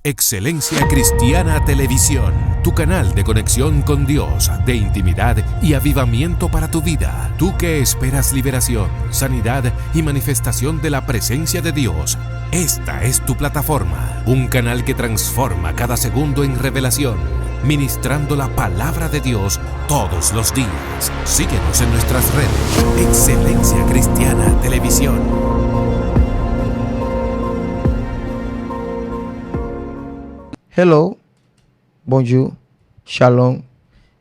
Excelencia Cristiana Televisión, tu canal de conexión con Dios, de intimidad y avivamiento para tu vida. Tú que esperas liberación, sanidad y manifestación de la presencia de Dios, esta es tu plataforma. Un canal que transforma cada segundo en revelación, ministrando la palabra de Dios todos los días. Síguenos en nuestras redes. Excelencia Cristiana Televisión. Hello, bonjour, shalom.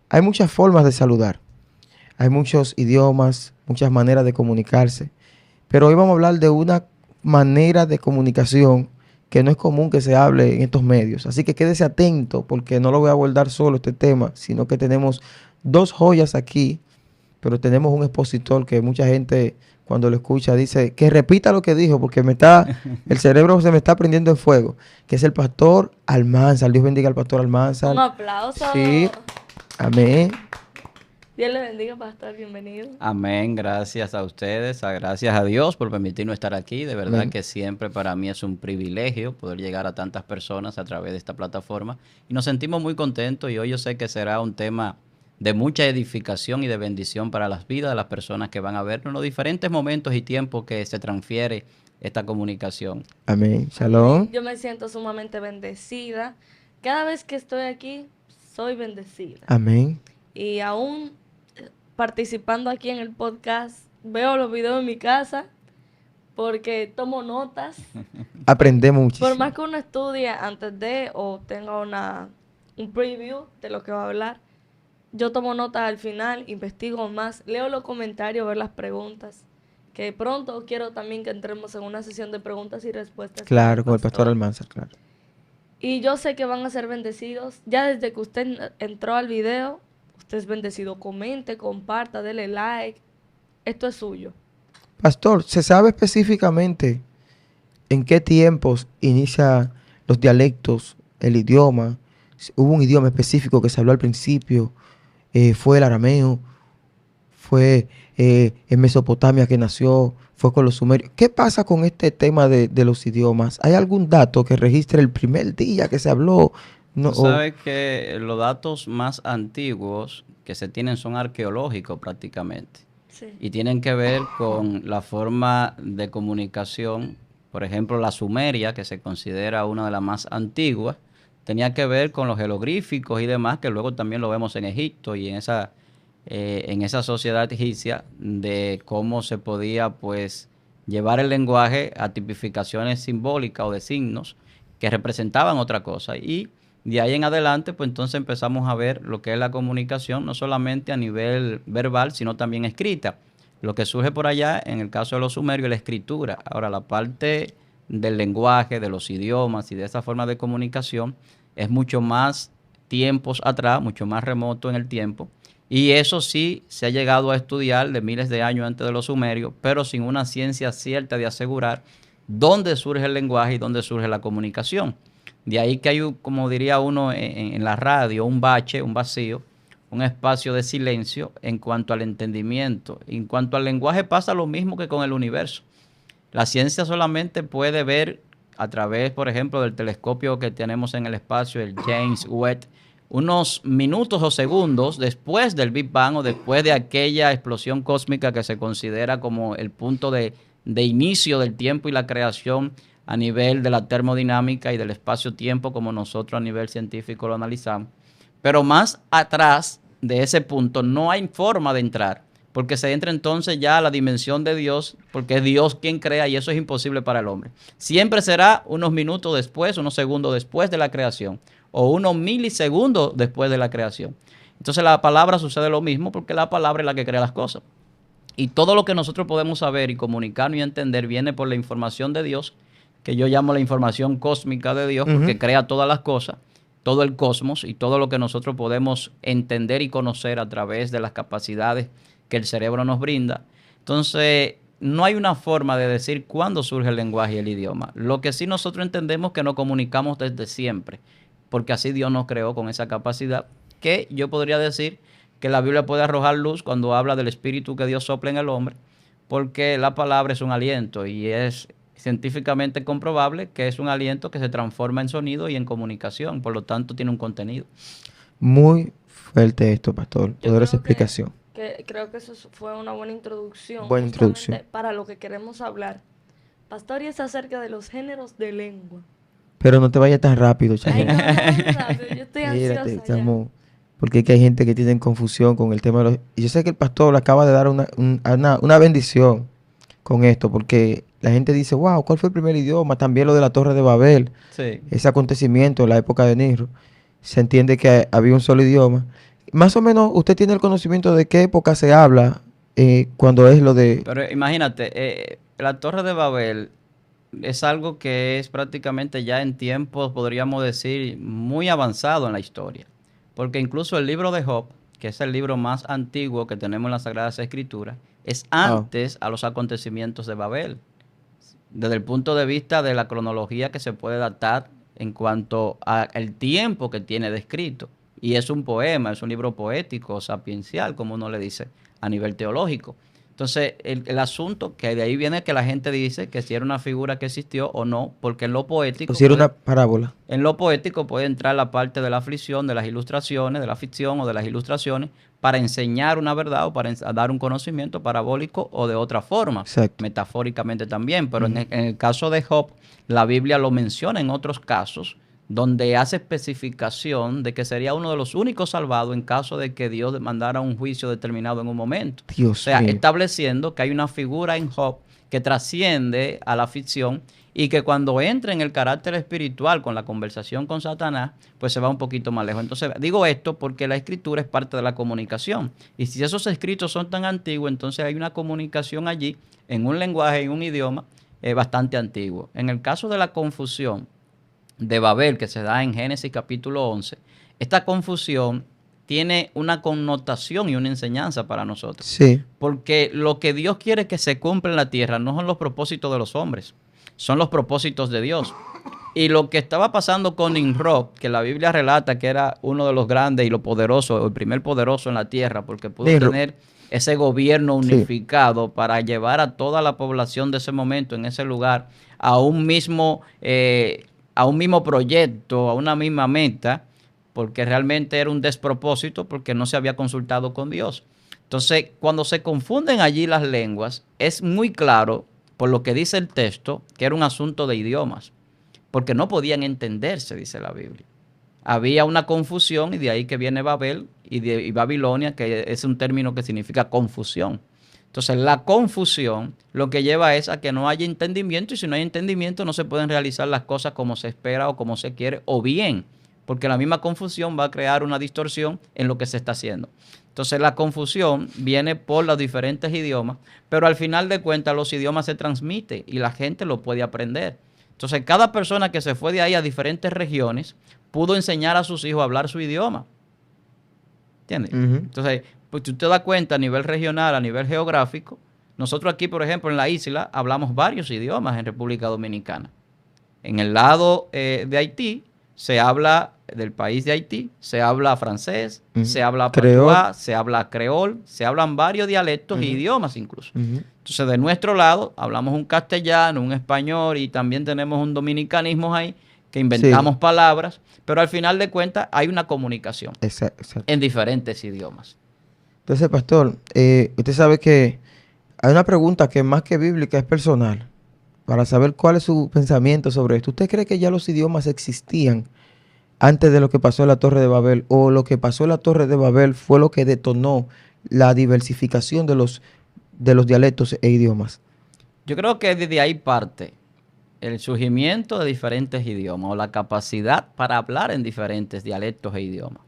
Hay muchas formas de saludar. Hay muchos idiomas, muchas maneras de comunicarse. Pero hoy vamos a hablar de una manera de comunicación que no es común que se hable en estos medios. Así que quédese atento porque no lo voy a abordar solo este tema, sino que tenemos dos joyas aquí, pero tenemos un expositor que mucha gente cuando lo escucha dice que repita lo que dijo porque el cerebro se me está prendiendo en fuego, que es el pastor Almanzar. Dios bendiga al pastor Almanzar. Un aplauso. Sí, amén. Dios le bendiga, pastor, bienvenido. Amén, gracias a ustedes, gracias a Dios por permitirnos estar aquí. De verdad Amén. que siempre para mí es un privilegio poder llegar a tantas personas a través de esta plataforma. Y nos sentimos muy contentos y hoy yo sé que será un tema de mucha edificación y de bendición para las vidas de las personas que van a vernos en los diferentes momentos y tiempos que se transfiere esta comunicación. Amén. Shalom. Yo me siento sumamente bendecida. Cada vez que estoy aquí, soy bendecida. Amén. Y aún participando aquí en el podcast, veo los videos en mi casa porque tomo notas. Aprendemos muchísimo. Por más que uno estudie antes de o tenga un preview de lo que va a hablar, yo tomo notas al final, investigo más, leo los comentarios, veo las preguntas. Que pronto quiero también que entremos en una sesión de preguntas y respuestas. Claro, con el pastor Almanzar, claro. Y yo sé que van a ser bendecidos. Ya desde que usted entró al video, usted es bendecido. Comente, comparta, dele like. Esto es suyo. Pastor, ¿se sabe específicamente en qué tiempos inicia los dialectos, el idioma? ¿Hubo un idioma específico que se habló al principio? ¿Fue el arameo? ¿Fue en Mesopotamia que nació? ¿Fue con los sumerios? ¿Qué pasa con este tema de los idiomas? ¿Hay algún dato que registre el primer día que se habló? No, Tú sabes que los datos más antiguos que se tienen son arqueológicos prácticamente. Sí. Y tienen que ver con la forma de comunicación. Por ejemplo, la Sumeria, que se considera una de las más antiguas, tenía que ver con los jeroglíficos y demás, que luego también lo vemos en Egipto y en esa sociedad egipcia, de cómo se podía pues llevar el lenguaje a tipificaciones simbólicas o de signos que representaban otra cosa. Y de ahí en adelante, pues entonces empezamos a ver lo que es la comunicación, no solamente a nivel verbal, sino también escrita. Lo que surge por allá, en el caso de los sumerios, es la escritura. Ahora, la parte del lenguaje, de los idiomas y de esa forma de comunicación es mucho más tiempos atrás, mucho más remoto en el tiempo. Y eso sí se ha llegado a estudiar de miles de años antes de los sumerios, pero sin una ciencia cierta de asegurar dónde surge el lenguaje y dónde surge la comunicación. De ahí que hay, como diría uno en la radio, un bache, un vacío, un espacio de silencio en cuanto al entendimiento. En cuanto al lenguaje pasa lo mismo que con el universo. La ciencia solamente puede ver a través, por ejemplo, del telescopio que tenemos en el espacio, el James Webb, unos minutos o segundos después del Big Bang o después de aquella explosión cósmica que se considera como el punto de inicio del tiempo y la creación a nivel de la termodinámica y del espacio-tiempo, como nosotros a nivel científico lo analizamos. Pero más atrás de ese punto no hay forma de entrar, porque se entra entonces ya a la dimensión de Dios, porque es Dios quien crea y eso es imposible para el hombre. Siempre será unos minutos después, unos segundos después de la creación, o unos milisegundos después de la creación. Entonces la palabra sucede lo mismo, porque la palabra es la que crea las cosas. Y todo lo que nosotros podemos saber y comunicarnos y entender viene por la información de Dios, que yo llamo la información cósmica de Dios, porque crea todas las cosas, todo el cosmos y todo lo que nosotros podemos entender y conocer a través de las capacidades que el cerebro nos brinda. Entonces, no hay una forma de decir cuándo surge el lenguaje y el idioma. Lo que sí nosotros entendemos que nos comunicamos desde siempre, porque así Dios nos creó con esa capacidad, que yo podría decir que la Biblia puede arrojar luz cuando habla del espíritu que Dios sopla en el hombre, porque la palabra es un aliento y es científicamente comprobable que es un aliento que se transforma en sonido y en comunicación, por lo tanto tiene un contenido. Muy fuerte esto, pastor. Yo Poder esa creo explicación. creo que eso fue una buena introducción. Buena justamente introducción. para lo que queremos hablar. Pastor, y es acerca de los géneros de lengua. Pero no te vayas tan rápido, Ay, Charlie. no, no vayas rápido, yo estoy Espérate, ansiosa ya. estamos... Porque es que hay gente que tiene confusión con el tema de los... Y yo sé que el pastor acaba de dar una bendición con esto, porque la gente dice, wow, ¿cuál fue el primer idioma? También lo de la Torre de Babel, Sí. ese acontecimiento en la época de Niro. Se entiende que había un solo idioma. Más o menos, ¿usted tiene el conocimiento de qué época se habla cuando es lo de... Pero imagínate, la Torre de Babel es algo que es prácticamente ya en tiempos, podríamos decir, muy avanzado en la historia. Porque incluso el libro de Job, que es el libro más antiguo que tenemos en las Sagradas Escrituras, es antes a los acontecimientos de Babel. Desde el punto de vista de la cronología que se puede datar en cuanto al tiempo que tiene descrito. Y es un poema, es un libro poético, sapiencial, como uno le dice, a nivel teológico. Entonces, el asunto, que de ahí viene que la gente dice que si era una figura que existió o no, porque en lo poético... O si era una parábola. En lo poético puede entrar la parte de la aflicción, de las ilustraciones, de la ficción o de las ilustraciones, para enseñar una verdad o para dar un conocimiento parabólico o de otra forma, Exacto. metafóricamente también. Pero en el caso de Job, la Biblia lo menciona en otros casos, donde hace especificación de que sería uno de los únicos salvados en caso de que Dios mandara un juicio determinado en un momento. Dios O sea, mío. estableciendo que hay una figura en Job que trasciende a la ficción y que cuando entra en el carácter espiritual con la conversación con Satanás, pues se va un poquito más lejos. Entonces, digo esto porque la escritura es parte de la comunicación. Y si esos escritos son tan antiguos, entonces hay una comunicación allí en un lenguaje, en un idioma bastante antiguo. En el caso de la confusión de Babel, que se da en Génesis capítulo 11, esta confusión tiene una connotación y una enseñanza para nosotros. Sí. Porque lo que Dios quiere que se cumpla en la tierra no son los propósitos de los hombres, son los propósitos de Dios. Y lo que estaba pasando con Nimrod, que la Biblia relata que era uno de los grandes y los poderosos, el primer poderoso en la tierra, porque pudo tener ese gobierno unificado para llevar a toda la población de ese momento, en ese lugar, a un mismo proyecto, a una misma meta, porque realmente era un despropósito, porque no se había consultado con Dios. Entonces, cuando se confunden allí las lenguas, es muy claro, por lo que dice el texto, que era un asunto de idiomas, porque no podían entenderse, dice la Biblia. Había una confusión y de ahí que viene Babel y Babilonia, que es un término que significa confusión. Entonces, la confusión lo que lleva es a que no haya entendimiento, y si no hay entendimiento no se pueden realizar las cosas como se espera o como se quiere, o bien, porque la misma confusión va a crear una distorsión en lo que se está haciendo. Entonces, la confusión viene por los diferentes idiomas, pero al final de cuentas los idiomas se transmiten y la gente lo puede aprender. Entonces, cada persona que se fue de ahí a diferentes regiones pudo enseñar a sus hijos a hablar su idioma. ¿Entiendes? Entonces, pues tú te das cuenta a nivel regional, a nivel geográfico, nosotros aquí, por ejemplo, en la isla, hablamos varios idiomas en República Dominicana. En el lado de Haití, se habla del país de Haití, se habla francés, se habla patuá, se habla creol, se hablan varios dialectos e idiomas incluso. Entonces, de nuestro lado, hablamos un castellano, un español y también tenemos un dominicanismo ahí, que inventamos palabras, pero al final de cuentas hay una comunicación en diferentes idiomas. Entonces, pastor, usted sabe que hay una pregunta que más que bíblica es personal, para saber cuál es su pensamiento sobre esto. ¿Usted cree que ya los idiomas existían antes de lo que pasó en la Torre de Babel, o lo que pasó en la Torre de Babel fue lo que detonó la diversificación de los dialectos e idiomas? Yo creo que desde ahí parte el surgimiento de diferentes idiomas o la capacidad para hablar en diferentes dialectos e idiomas.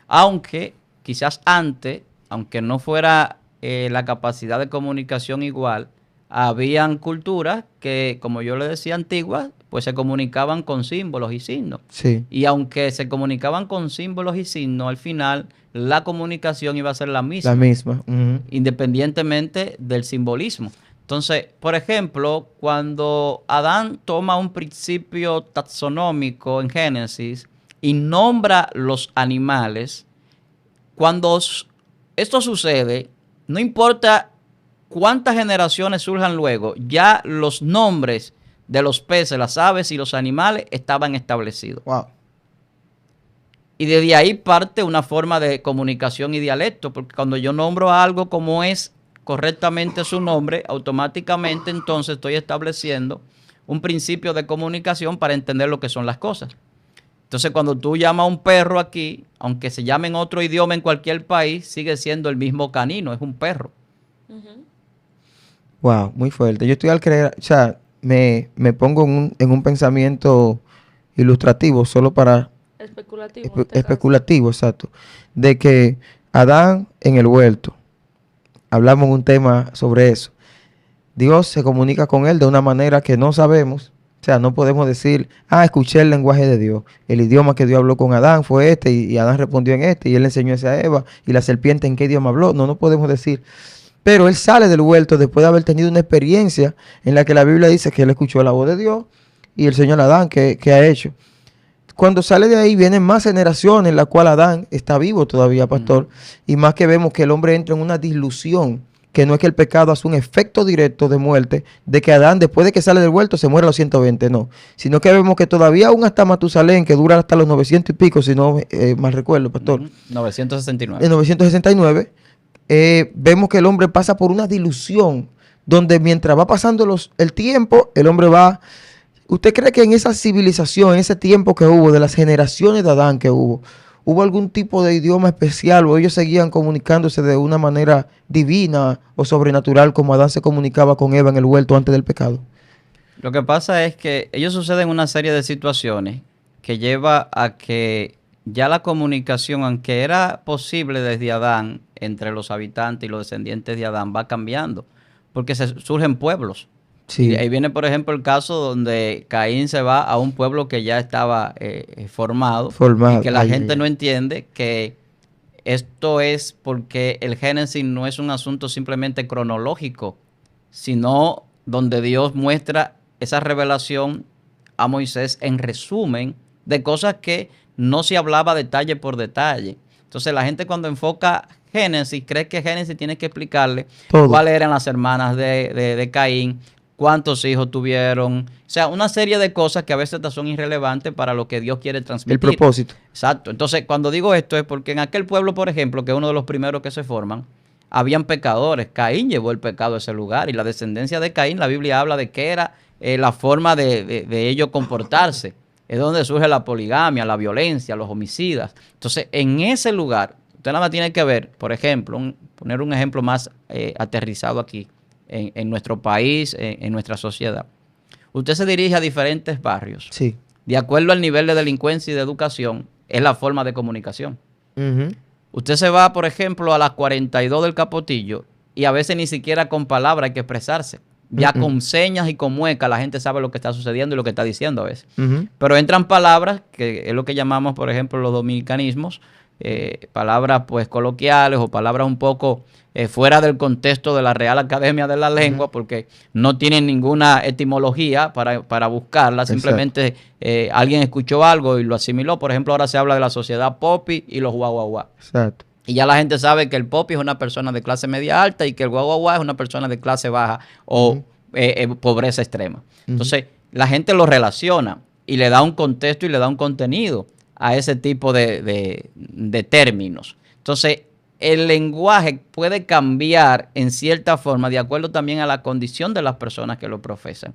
Aunque quizás antes, aunque no fuera la capacidad de comunicación igual, habían culturas que, como yo le decía, antiguas, pues se comunicaban con símbolos y signos. Sí. Y aunque se comunicaban con símbolos y signos, al final la comunicación iba a ser la misma. La misma. Independientemente del simbolismo. Entonces, por ejemplo, cuando Adán toma un principio taxonómico en Génesis y nombra los animales, cuando esto sucede, no importa cuántas generaciones surjan luego, ya los nombres de los peces, las aves y los animales estaban establecidos. Wow. Y desde ahí parte una forma de comunicación y dialecto, porque cuando yo nombro a algo como es correctamente su nombre, automáticamente entonces estoy estableciendo un principio de comunicación para entender lo que son las cosas. Entonces, cuando tú llamas a un perro aquí, aunque se llame en otro idioma en cualquier país, sigue siendo el mismo canino, es un perro. Wow, muy fuerte. Yo estoy al creer, o sea, me pongo en un pensamiento ilustrativo, solo para Especulativo. En este caso. especulativo, exacto, de que Adán en el huerto, hablamos un tema sobre eso. Dios se comunica con él de una manera que no sabemos. O sea, no podemos decir, escuché el lenguaje de Dios. El idioma que Dios habló con Adán fue este, y Adán respondió en este, y él le enseñó ese a Eva, y la serpiente en qué idioma habló. No podemos decir. Pero él sale del huerto después de haber tenido una experiencia en la que la Biblia dice que él escuchó la voz de Dios y el Señor Adán que ha hecho. Cuando sale de ahí vienen más generaciones en las cuales Adán está vivo todavía, pastor, y más que vemos que el hombre entra en una dislusión, que no es que el pecado hace un efecto directo de muerte, de que Adán después de que sale del huerto se muere a los 120, no, sino que vemos que todavía aún hasta Matusalén, que dura hasta los 900 y pico, si no mal recuerdo, pastor. 969. En 969, vemos que el hombre pasa por una dilución, donde mientras va pasando el tiempo, el hombre va... ¿Usted cree que en esa civilización, en ese tiempo que hubo, de las generaciones de Adán que hubo algún tipo de idioma especial o ellos seguían comunicándose de una manera divina o sobrenatural como Adán se comunicaba con Eva en el huerto antes del pecado? Lo que pasa es que ellos suceden una serie de situaciones que lleva a que ya la comunicación, aunque era posible desde Adán entre los habitantes y los descendientes de Adán, va cambiando porque surgen pueblos. Sí. Y ahí viene, por ejemplo, el caso donde Caín se va a un pueblo que ya estaba formado y que la gente no entiende que esto es porque el Génesis no es un asunto simplemente cronológico, sino donde Dios muestra esa revelación a Moisés en resumen de cosas que no se hablaba detalle por detalle. Entonces la gente cuando enfoca Génesis cree que Génesis tiene que explicarle cuáles eran las hermanas de Caín, cuántos hijos tuvieron, o sea, una serie de cosas que a veces son irrelevantes para lo que Dios quiere transmitir. El propósito. Exacto. Entonces, cuando digo esto es porque en aquel pueblo, por ejemplo, que es uno de los primeros que se forman, habían pecadores. Caín llevó el pecado a ese lugar y la descendencia de Caín, la Biblia habla de que era la forma de ellos comportarse. Es donde surge la poligamia, la violencia, los homicidas. Entonces, en ese lugar, usted nada más tiene que ver, por ejemplo, poner un ejemplo más aterrizado aquí, en nuestro país, en nuestra sociedad. Usted se dirige a diferentes barrios. Sí. De acuerdo al nivel de delincuencia y de educación, es la forma de comunicación. Usted se va, por ejemplo, a las 42 del Capotillo y a veces ni siquiera con palabras hay que expresarse. Ya con señas y con muecas la gente sabe lo que está sucediendo y lo que está diciendo a veces. Pero entran palabras, que es lo que llamamos, por ejemplo, los dominicanismos, palabras pues coloquiales o palabras un poco fuera del contexto de la Real Academia de la Lengua, porque no tienen ninguna etimología para buscarla. Simplemente alguien escuchó algo y lo asimiló. Por ejemplo, ahora se habla de la sociedad popi y los guaguaguá. Exacto. Y ya la gente sabe que el popi es una persona de clase media alta y que el guaguaguá es una persona de clase baja o pobreza extrema. Entonces, la gente lo relaciona y le da un contexto y le da un contenido a ese tipo de términos. Entonces, el lenguaje puede cambiar en cierta forma de acuerdo también a la condición de las personas que lo profesan.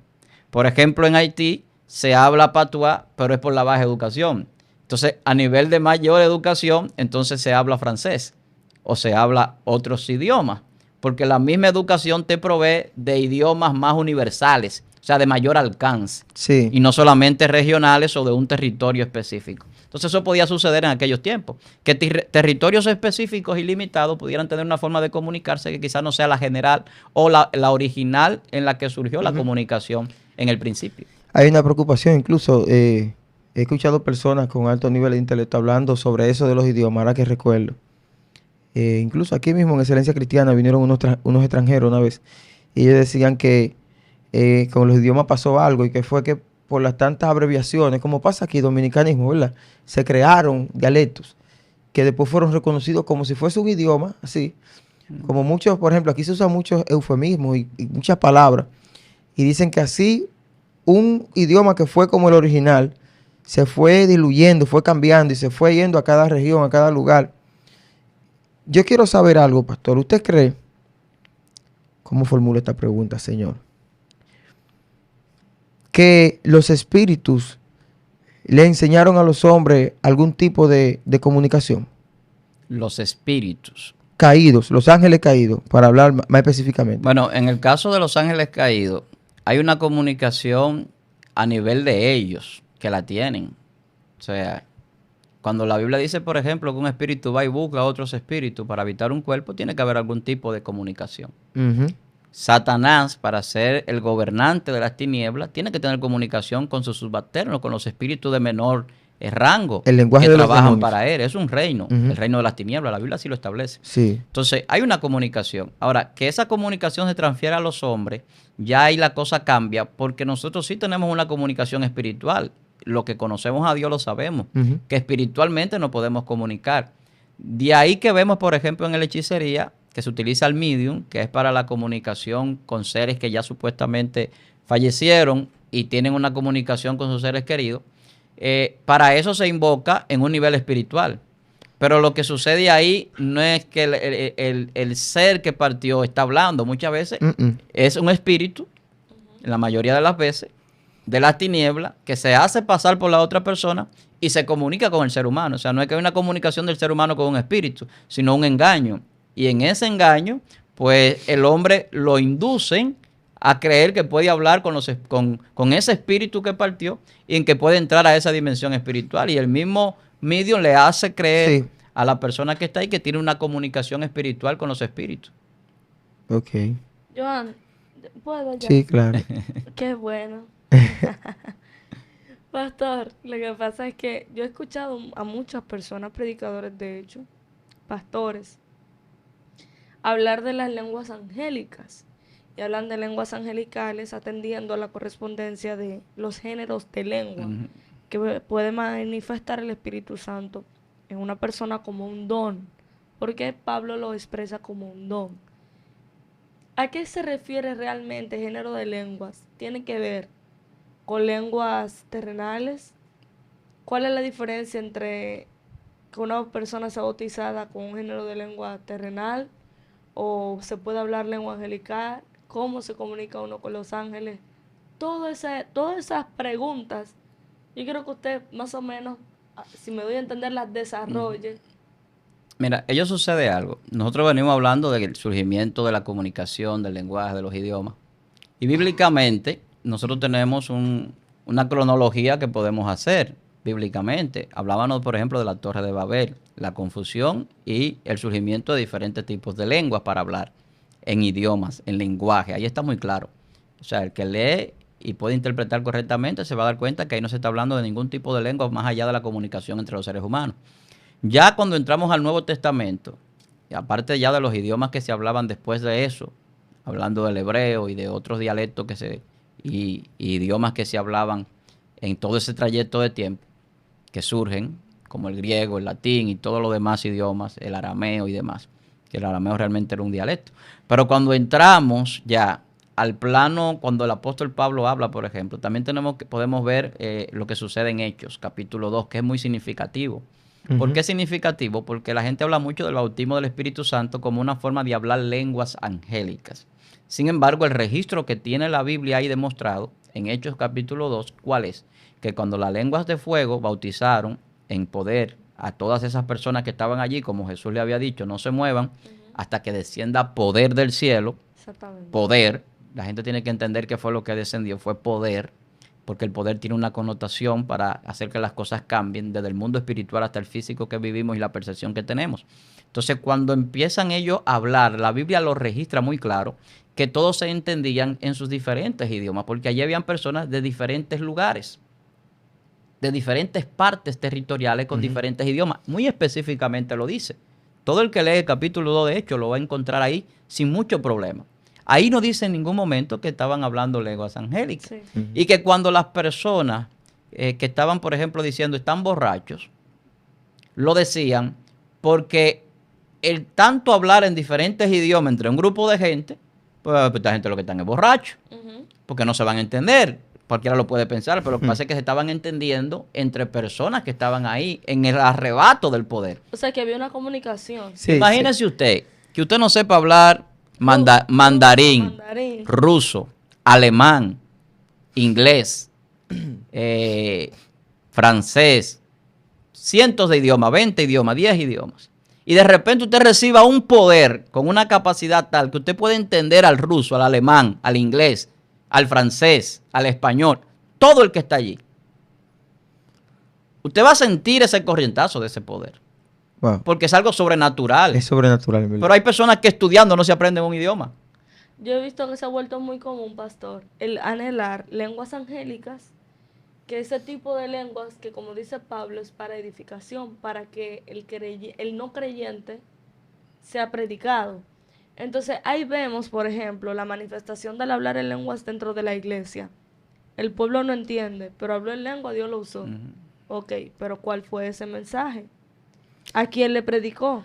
Por ejemplo, en Haití se habla patuá, pero es por la baja educación. Entonces, a nivel de mayor educación, entonces se habla francés o se habla otros idiomas, porque la misma educación te provee de idiomas más universales, o sea, de mayor alcance, sí, y no solamente regionales o de un territorio específico. Entonces eso podía suceder en aquellos tiempos, que territorios específicos y limitados pudieran tener una forma de comunicarse que quizás no sea la general o la original en la que surgió la comunicación en el principio. Hay una preocupación, incluso he escuchado personas con alto nivel de intelecto hablando sobre eso de los idiomas, ahora que recuerdo. Incluso aquí mismo en Excelencia Cristiana vinieron unos extranjeros una vez y ellos decían que con los idiomas pasó algo y que fue que por las tantas abreviaciones, como pasa aquí, dominicanismo, ¿verdad? Se crearon dialectos que después fueron reconocidos como si fuese un idioma, así. Como muchos, por ejemplo, aquí se usan muchos eufemismos y muchas palabras. Y dicen que así un idioma que fue como el original se fue diluyendo, fue cambiando y se fue yendo a cada región, a cada lugar. Yo quiero saber algo, pastor. ¿Usted cree? ¿Cómo formulo esta pregunta, Señor? Que los espíritus le enseñaron a los hombres algún tipo de comunicación. Los espíritus. Caídos, los ángeles caídos, para hablar más específicamente. Bueno, en el caso de los ángeles caídos, hay una comunicación a nivel de ellos que la tienen. O sea, cuando la Biblia dice, por ejemplo, que un espíritu va y busca a otros espíritus para habitar un cuerpo, tiene que haber algún tipo de comunicación. Ujú. Satanás, para ser el gobernante de las tinieblas, tiene que tener comunicación con sus subalternos, con los espíritus de menor rango El lenguaje que de los trabajan demonios. para él. Es un reino, Ujú. el reino de las tinieblas. La Biblia así lo establece. Sí. Entonces, hay una comunicación. Ahora, que esa comunicación se transfiera a los hombres, ya ahí la cosa cambia, porque nosotros sí tenemos una comunicación espiritual. Lo que conocemos a Dios lo sabemos, Ujú. que espiritualmente nos podemos comunicar. De ahí que vemos, por ejemplo, en la hechicería, que se utiliza el medium, que es para la comunicación con seres que ya supuestamente fallecieron y tienen una comunicación con sus seres queridos. Para eso se invoca en un nivel espiritual. Pero lo que sucede ahí no es que el ser que partió está hablando. Muchas veces es un espíritu, en la mayoría de las veces, de las tinieblas, que se hace pasar por la otra persona y se comunica con el ser humano. O sea, no es que hay una comunicación del ser humano con un espíritu, sino un engaño. Y en ese engaño, pues el hombre lo inducen a creer que puede hablar con ese espíritu que partió y en que puede entrar a esa dimensión espiritual. Y el mismo medium le hace creer Sí. a la persona que está ahí que tiene una comunicación espiritual con los espíritus. Ok. Joan, ¿puedo ya? Sí, claro. Qué bueno. Pastor, lo que pasa es que yo he escuchado a muchas personas, predicadores de hecho, pastores, hablar de las lenguas angélicas. Y hablan de lenguas angelicales atendiendo a la correspondencia de los géneros de lengua que puede manifestar el Espíritu Santo en una persona como un don. Porque Pablo lo expresa como un don. ¿A qué se refiere realmente género de lenguas? ¿Tiene que ver con lenguas terrenales? ¿Cuál es la diferencia entre que una persona sea bautizada con un género de lengua terrenal o se puede hablar lengua angelical? ¿Cómo se comunica uno con los ángeles? Todas esas preguntas, yo quiero que usted más o menos, si me doy a entender, las desarrolle. Mira, ello sucede algo. Nosotros venimos hablando del surgimiento de la comunicación, del lenguaje, de los idiomas. Y bíblicamente, nosotros tenemos una cronología que podemos hacer bíblicamente. Hablábamos, por ejemplo, de la Torre de Babel, la confusión y el surgimiento de diferentes tipos de lenguas para hablar en idiomas, en lenguaje. Ahí está muy claro. O sea, el que lee y puede interpretar correctamente se va a dar cuenta que ahí no se está hablando de ningún tipo de lengua más allá de la comunicación entre los seres humanos. Ya cuando entramos al Nuevo Testamento, y aparte ya de los idiomas que se hablaban después de eso, hablando del hebreo y de otros dialectos y idiomas que se hablaban en todo ese trayecto de tiempo, que surgen, como el griego, el latín y todos los demás idiomas, el arameo y demás, que el arameo realmente era un dialecto. Pero cuando entramos ya al plano, cuando el apóstol Pablo habla, por ejemplo, también podemos ver lo que sucede en Hechos, capítulo 2, que es muy significativo. ¿Por qué es significativo? Porque la gente habla mucho del bautismo del Espíritu Santo como una forma de hablar lenguas angélicas. Sin embargo, el registro que tiene la Biblia ahí demostrado, en Hechos capítulo 2, ¿cuál es? Que cuando las lenguas de fuego bautizaron en poder a todas esas personas que estaban allí, como Jesús le había dicho, no se muevan hasta que descienda poder del cielo. Exactamente. Poder, la gente tiene que entender qué fue lo que descendió, fue poder, porque el poder tiene una connotación para hacer que las cosas cambien desde el mundo espiritual hasta el físico que vivimos y la percepción que tenemos. Entonces, cuando empiezan ellos a hablar, la Biblia lo registra muy claro, que todos se entendían en sus diferentes idiomas, porque allí habían personas de diferentes lugares, de diferentes partes territoriales con diferentes idiomas. Muy específicamente lo dice. Todo el que lee el capítulo 2 de Hechos lo va a encontrar ahí sin mucho problema. Ahí no dice en ningún momento que estaban hablando lenguas angélicas. Sí. Y que cuando las personas que estaban, por ejemplo, diciendo están borrachos, lo decían porque el tanto hablar en diferentes idiomas entre un grupo de gente, pues esta gente lo que están es borracho, porque no se van a entender. Cualquiera lo puede pensar, pero lo que pasa es que se estaban entendiendo entre personas que estaban ahí en el arrebato del poder. O sea, que había una comunicación. Sí, Imagínese usted que usted no sepa hablar mandarín, ruso, alemán, inglés, francés, cientos de idiomas, 20 idiomas, 10 idiomas. Y de repente usted reciba un poder con una capacidad tal que usted puede entender al ruso, al alemán, al inglés, al francés, al español, todo el que está allí. Usted va a sentir ese corrientazo de ese poder. Wow. Porque es algo sobrenatural. Es sobrenatural, en verdad. Pero hay personas que estudiando no se aprenden un idioma. Yo he visto que se ha vuelto muy común, pastor, el anhelar lenguas angélicas, que ese tipo de lenguas que, como dice Pablo, es para edificación, para que el no creyente sea predicado. Entonces ahí vemos, por ejemplo, la manifestación del hablar en lenguas dentro de la iglesia. El pueblo no entiende, pero habló en lengua, Dios lo usó. Ok, pero ¿cuál fue ese mensaje? ¿A quién le predicó?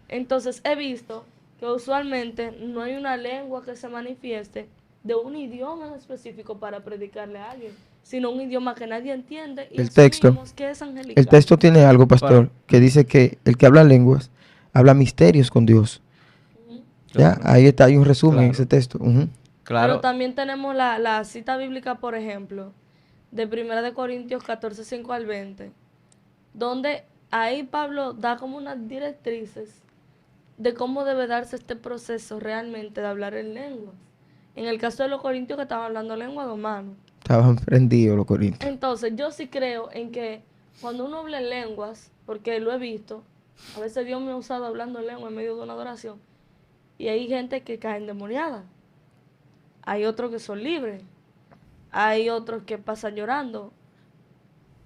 Entonces he visto que usualmente no hay una lengua que se manifieste de un idioma en específico para predicarle a alguien, sino un idioma que nadie entiende y El texto. asumimos que es angelical. El texto tiene algo, pastor, Bueno. que dice que el que habla lenguas habla misterios con Dios. Ya, ahí está, hay un resumen en Claro. ese texto. Ujú. Claro. Pero también tenemos la cita bíblica, por ejemplo, de 1 de Corintios 14, 5 al 20, donde ahí Pablo da como unas directrices de cómo debe darse este proceso realmente de hablar en lenguas. En el caso de los corintios que estaban hablando lengua de humanos. Estaban prendidos los corintios. Entonces yo sí creo en que cuando uno habla en lenguas, porque lo he visto, a veces Dios me ha usado hablando en lengua en medio de una adoración, y hay gente que cae endemoniada. Hay otros que son libres. Hay otros que pasan llorando.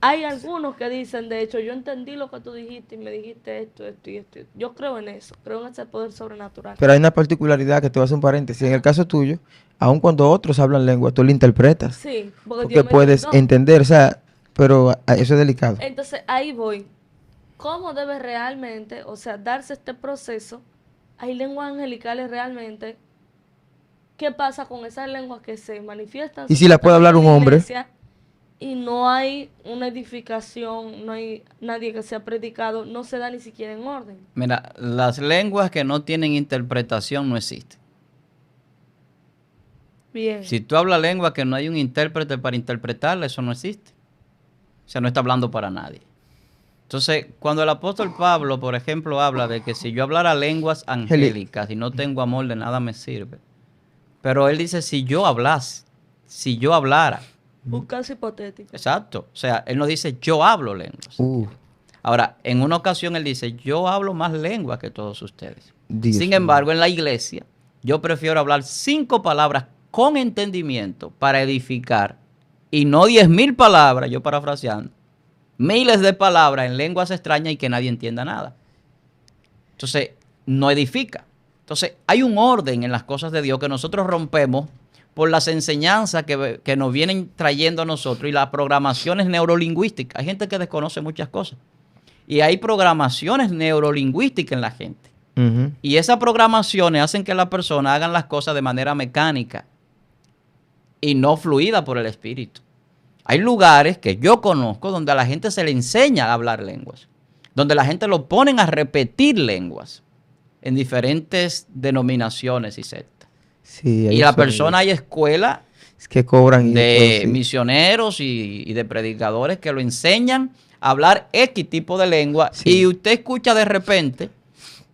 Hay algunos que dicen, de hecho, yo entendí lo que tú dijiste y me dijiste esto, esto y esto. Yo creo en eso, creo en ese poder sobrenatural. Pero hay una particularidad que te voy a hacer un paréntesis. En el caso tuyo, aun cuando otros hablan lengua, tú lo interpretas. Sí, Porque Dios me puedes dio el don. entender, o sea, pero eso es delicado. Entonces ahí voy. ¿Cómo debe realmente, o sea, darse este proceso? Hay lenguas angelicales realmente. ¿Qué pasa con esas lenguas que se manifiestan? ¿Y si la puede hablar un en la hombre? iglesia y no hay una edificación, no hay nadie que sea predicado, no se da ni siquiera en orden? Mira, las lenguas que no tienen interpretación no existen. Bien. Si tú hablas lengua que no hay un intérprete para interpretarla, eso no existe. O sea, no está hablando para nadie. Entonces, cuando el apóstol Pablo, por ejemplo, habla de que si yo hablara lenguas angélicas y no tengo amor, de nada me sirve. Pero él dice, si yo hablase, si yo hablara. Un caso hipotético. Exacto. O sea, él no dice, yo hablo lenguas. Ahora, en una ocasión él dice, yo hablo más lenguas que todos ustedes. Dios Sin mío. embargo, en la iglesia, yo prefiero hablar 5 palabras con entendimiento para edificar y no 10,000 palabras, yo parafraseando, miles de palabras en lenguas extrañas y que nadie entienda nada. Entonces, no edifica. Entonces, hay un orden en las cosas de Dios que nosotros rompemos por las enseñanzas que nos vienen trayendo a nosotros y las programaciones neurolingüísticas. Hay gente que desconoce muchas cosas. Y hay programaciones neurolingüísticas en la gente. Ujú. Y esas programaciones hacen que las personas hagan las cosas de manera mecánica y no fluida por el espíritu. Hay lugares que yo conozco donde a la gente se le enseña a hablar lenguas, donde la gente lo ponen a repetir lenguas en diferentes denominaciones y sectas. Sí, Y la persona, hay escuelas es que cobran y de todo, sí. misioneros y de predicadores que lo enseñan a hablar X tipo de lengua. Sí. Y usted escucha de repente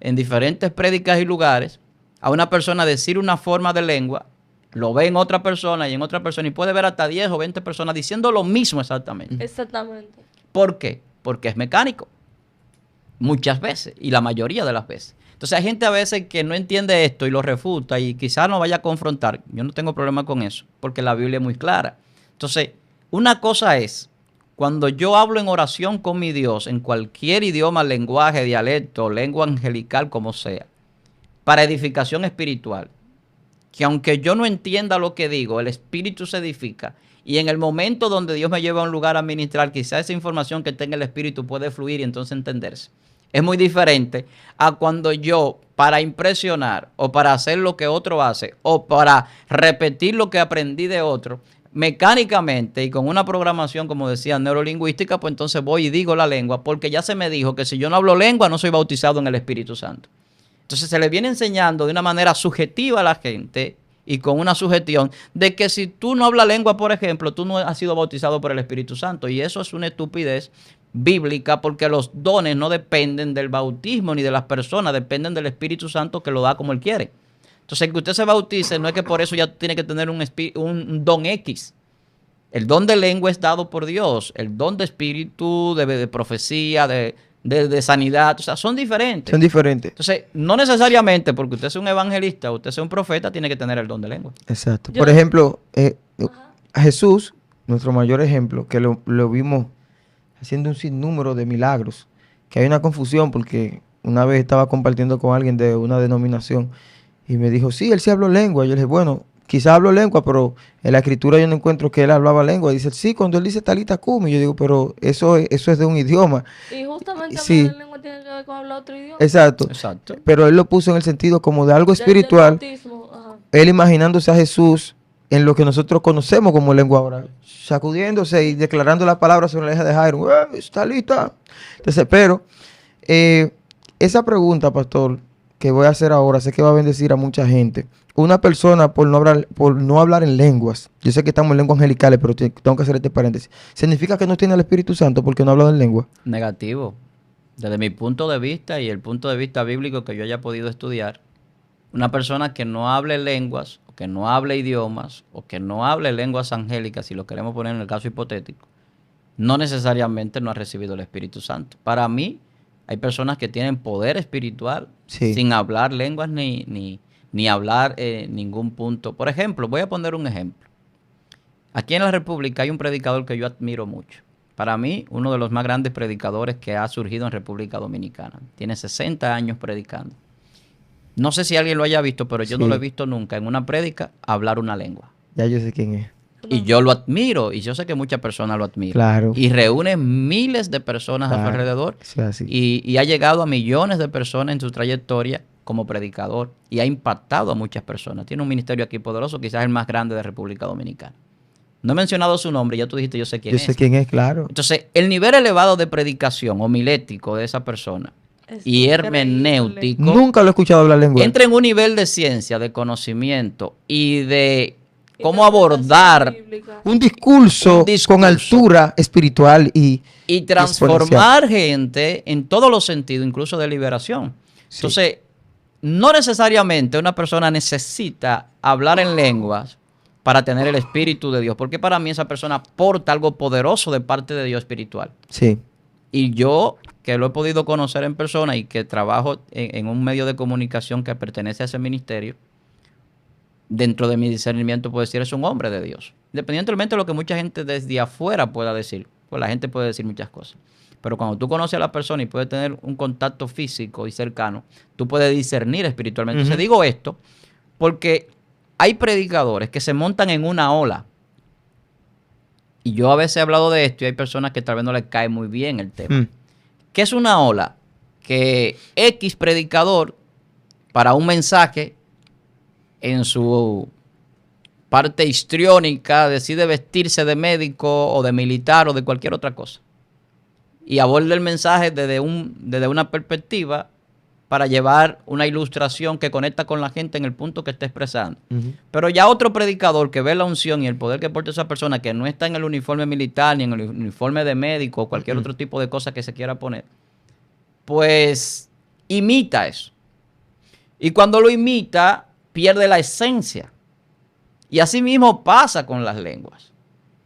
en diferentes prédicas y lugares a una persona decir una forma de lengua, lo ve en otra persona y en otra persona y puede ver hasta 10 o 20 personas diciendo lo mismo exactamente. Exactamente. ¿Por qué? Porque es mecánico. Muchas veces y la mayoría de las veces. Entonces hay gente a veces que no entiende esto y lo refuta y quizás no vaya a confrontar. Yo no tengo problema con eso porque la Biblia es muy clara. Entonces, una cosa es cuando yo hablo en oración con mi Dios en cualquier idioma, lenguaje, dialecto, lengua angelical, como sea, para edificación espiritual, que aunque yo no entienda lo que digo, el espíritu se edifica. Y en el momento donde Dios me lleva a un lugar a ministrar, quizá esa información que tenga el espíritu puede fluir y entonces entenderse. Es muy diferente a cuando yo, para impresionar o para hacer lo que otro hace o para repetir lo que aprendí de otro, mecánicamente y con una programación, como decía, neurolingüística, pues entonces voy y digo la lengua, porque ya se me dijo que si yo no hablo lengua no soy bautizado en el Espíritu Santo. Entonces se le viene enseñando de una manera subjetiva a la gente y con una sugestión de que si tú no hablas lengua, por ejemplo, tú no has sido bautizado por el Espíritu Santo. Y eso es una estupidez bíblica, porque los dones no dependen del bautismo ni de las personas, dependen del Espíritu Santo, que lo da como Él quiere. Entonces, que usted se bautice no es que por eso ya tiene que tener un don X. El don de lengua es dado por Dios. El don de espíritu, de profecía, de sanidad, o sea, son diferentes. Son diferentes. Entonces, no necesariamente porque usted sea un evangelista o usted sea un profeta, tiene que tener el don de lengua. Exacto. Por ejemplo, a Jesús, nuestro mayor ejemplo, que lo vimos haciendo un sinnúmero de milagros, que hay una confusión porque una vez estaba compartiendo con alguien de una denominación y me dijo, sí, él sí habló lengua. Yo le dije, bueno, quizás habló lengua, pero en la escritura yo no encuentro que él hablaba lengua. Dice, sí, cuando él dice talita cumi, yo digo, pero eso es de un idioma. Y justamente Sí. hablar en lengua tiene que ver con hablar otro idioma. Exacto. Exacto. Pero él lo puso en el sentido como de algo Del espiritual, bautismo, ajá. él imaginándose a Jesús en lo que nosotros conocemos como lengua ahora, sacudiéndose y declarando la palabra sobre la hija de Jairo. Talita. Entonces, pero esa pregunta, pastor, que voy a hacer ahora, sé que va a bendecir a mucha gente. Una persona por no hablar en lenguas, yo sé que estamos en lenguas angelicales, pero tengo que hacer este paréntesis, ¿significa que no tiene el Espíritu Santo porque no ha hablado en lengua? Negativo. Desde mi punto de vista y el punto de vista bíblico que yo haya podido estudiar, una persona que no hable lenguas, o que no hable idiomas, o que no hable lenguas angélicas, si lo queremos poner en el caso hipotético, no necesariamente no ha recibido el Espíritu Santo. Para mí, hay personas que tienen poder espiritual sin hablar lenguas ni hablar ningún punto. Por ejemplo, voy a poner un ejemplo. Aquí en la República hay un predicador que yo admiro mucho. Para mí, uno de los más grandes predicadores que ha surgido en República Dominicana. Tiene 60 años predicando. No sé si alguien lo haya visto, pero yo no lo he visto nunca en una prédica hablar una lengua. Ya yo sé quién es. Y yo lo admiro, y yo sé que muchas personas lo admiran. Claro. Y reúne miles de personas a su alrededor. Sí, así. Y ha llegado a millones de personas en su trayectoria como predicador. Y ha impactado a muchas personas. Tiene un ministerio aquí poderoso, quizás el más grande de República Dominicana. No he mencionado su nombre, ya tú dijiste, yo sé quién es. Yo sé quién es, claro. Entonces, el nivel elevado de predicación homilético de esa persona y hermenéutico, Nunca lo he escuchado hablar lengua. entra en un nivel de ciencia, de conocimiento y de cómo abordar Un discurso con altura espiritual y transformar gente en todos los sentidos, incluso de liberación. Sí. Entonces, no necesariamente una persona necesita hablar en lenguas para tener el Espíritu de Dios, porque para mí esa persona porta algo poderoso de parte de Dios espiritual. Sí. Y yo, que lo he podido conocer en persona y que trabajo en un medio de comunicación que pertenece a ese ministerio, dentro de mi discernimiento puedo decir, es un hombre de Dios. Independientemente de lo que mucha gente desde afuera pueda decir, pues la gente puede decir muchas cosas. Pero cuando tú conoces a la persona y puedes tener un contacto físico y cercano, tú puedes discernir espiritualmente. Entonces digo esto porque hay predicadores que se montan en una ola. Y yo a veces he hablado de esto y hay personas que tal vez no les cae muy bien el tema. ¿Qué es una ola? Que X predicador, para un mensaje, en su parte histriónica, decide vestirse de médico o de militar o de cualquier otra cosa. Y aborda el mensaje desde una perspectiva para llevar una ilustración que conecta con la gente en el punto que está expresando. Pero ya otro predicador que ve la unción y el poder que porta esa persona, que no está en el uniforme militar ni en el uniforme de médico o cualquier otro tipo de cosa que se quiera poner, pues imita eso. Y cuando lo imita, pierde la esencia. Y así mismo pasa con las lenguas.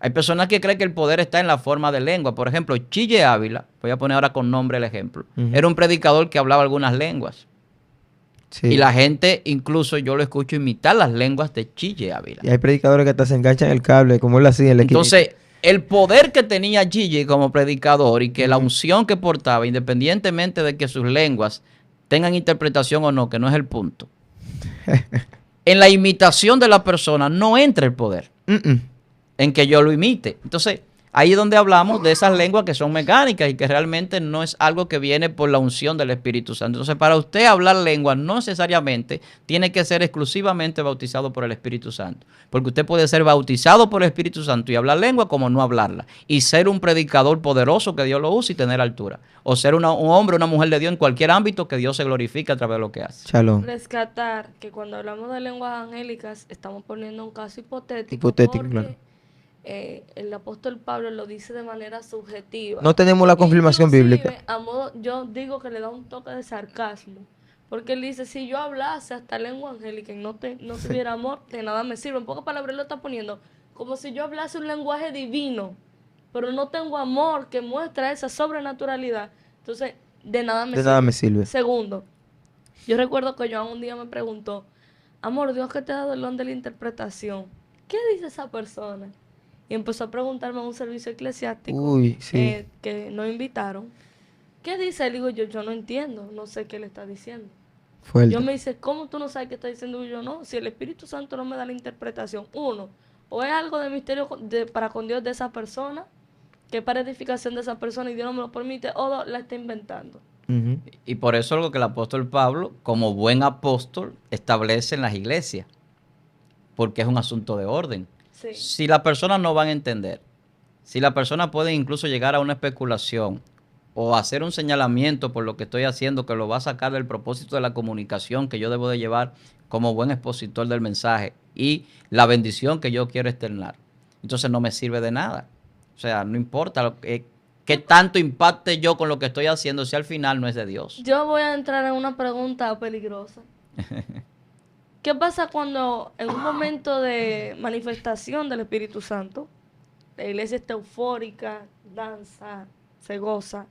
Hay personas que creen que el poder está en la forma de lengua. Por ejemplo, Chille Ávila, voy a poner ahora con nombre el ejemplo, era un predicador que hablaba algunas lenguas. Sí. Y la gente, incluso yo lo escucho imitar las lenguas de Chille Ávila. Y hay predicadores que hasta se enganchan el cable, como él hacía. Entonces, el poder que tenía Chille como predicador y que la unción que portaba, independientemente de que sus lenguas tengan interpretación o no, que no es el punto, en la imitación de la persona no entra el poder. En que yo lo imite. Entonces, Ahí es donde hablamos de esas lenguas que son mecánicas y que realmente no es algo que viene por la unción del Espíritu Santo. Entonces, para usted hablar lengua no necesariamente tiene que ser exclusivamente bautizado por el Espíritu Santo. Porque usted puede ser bautizado por el Espíritu Santo y hablar lengua como no hablarla. Y ser un predicador poderoso que Dios lo use y tener altura. O ser un hombre o una mujer de Dios en cualquier ámbito que Dios se glorifique a través de lo que hace. Shalom. Rescatar que cuando hablamos de lenguas angélicas estamos poniendo un caso hipotético. Hipotético, porque, claro. El apóstol Pablo lo dice de manera subjetiva. No tenemos la confirmación Inclusive, bíblica. a modo, yo digo que le da un toque de sarcasmo. Porque él dice, si yo hablase hasta lengua angélica y no tuviera amor, de nada me sirve. En pocas palabras lo está poniendo como si yo hablase un lenguaje divino, pero no tengo amor que muestra esa sobrenaturalidad. Entonces, de nada me sirve. Segundo, yo recuerdo que Joan un día me preguntó, amor, Dios que te ha dado el don de la interpretación, ¿qué dice esa persona? Y empezó a preguntarme en un servicio eclesiástico. Uy, sí. Que nos invitaron. ¿Qué dice él? Digo yo no entiendo, no sé qué le está diciendo. Fuerte. Yo me dice, ¿cómo tú no sabes qué está diciendo? Y yo no, si el Espíritu Santo no me da la interpretación, uno, o es algo de misterio para con Dios de esa persona, que es para edificación de esa persona y Dios no me lo permite, o dos, la está inventando. Ujú. Y por eso es lo que el apóstol Pablo, como buen apóstol, establece en las iglesias. Porque es un asunto de orden. Sí. Si las personas no van a entender, si las personas pueden incluso llegar a una especulación o hacer un señalamiento por lo que estoy haciendo que lo va a sacar del propósito de la comunicación que yo debo de llevar como buen expositor del mensaje y la bendición que yo quiero externar, entonces no me sirve de nada. O sea, no importa qué tanto impacte yo con lo que estoy haciendo si al final no es de Dios. Yo voy a entrar en una pregunta peligrosa. ¿Qué pasa cuando en un momento de manifestación del Espíritu Santo, la iglesia está eufórica, danza, se goza,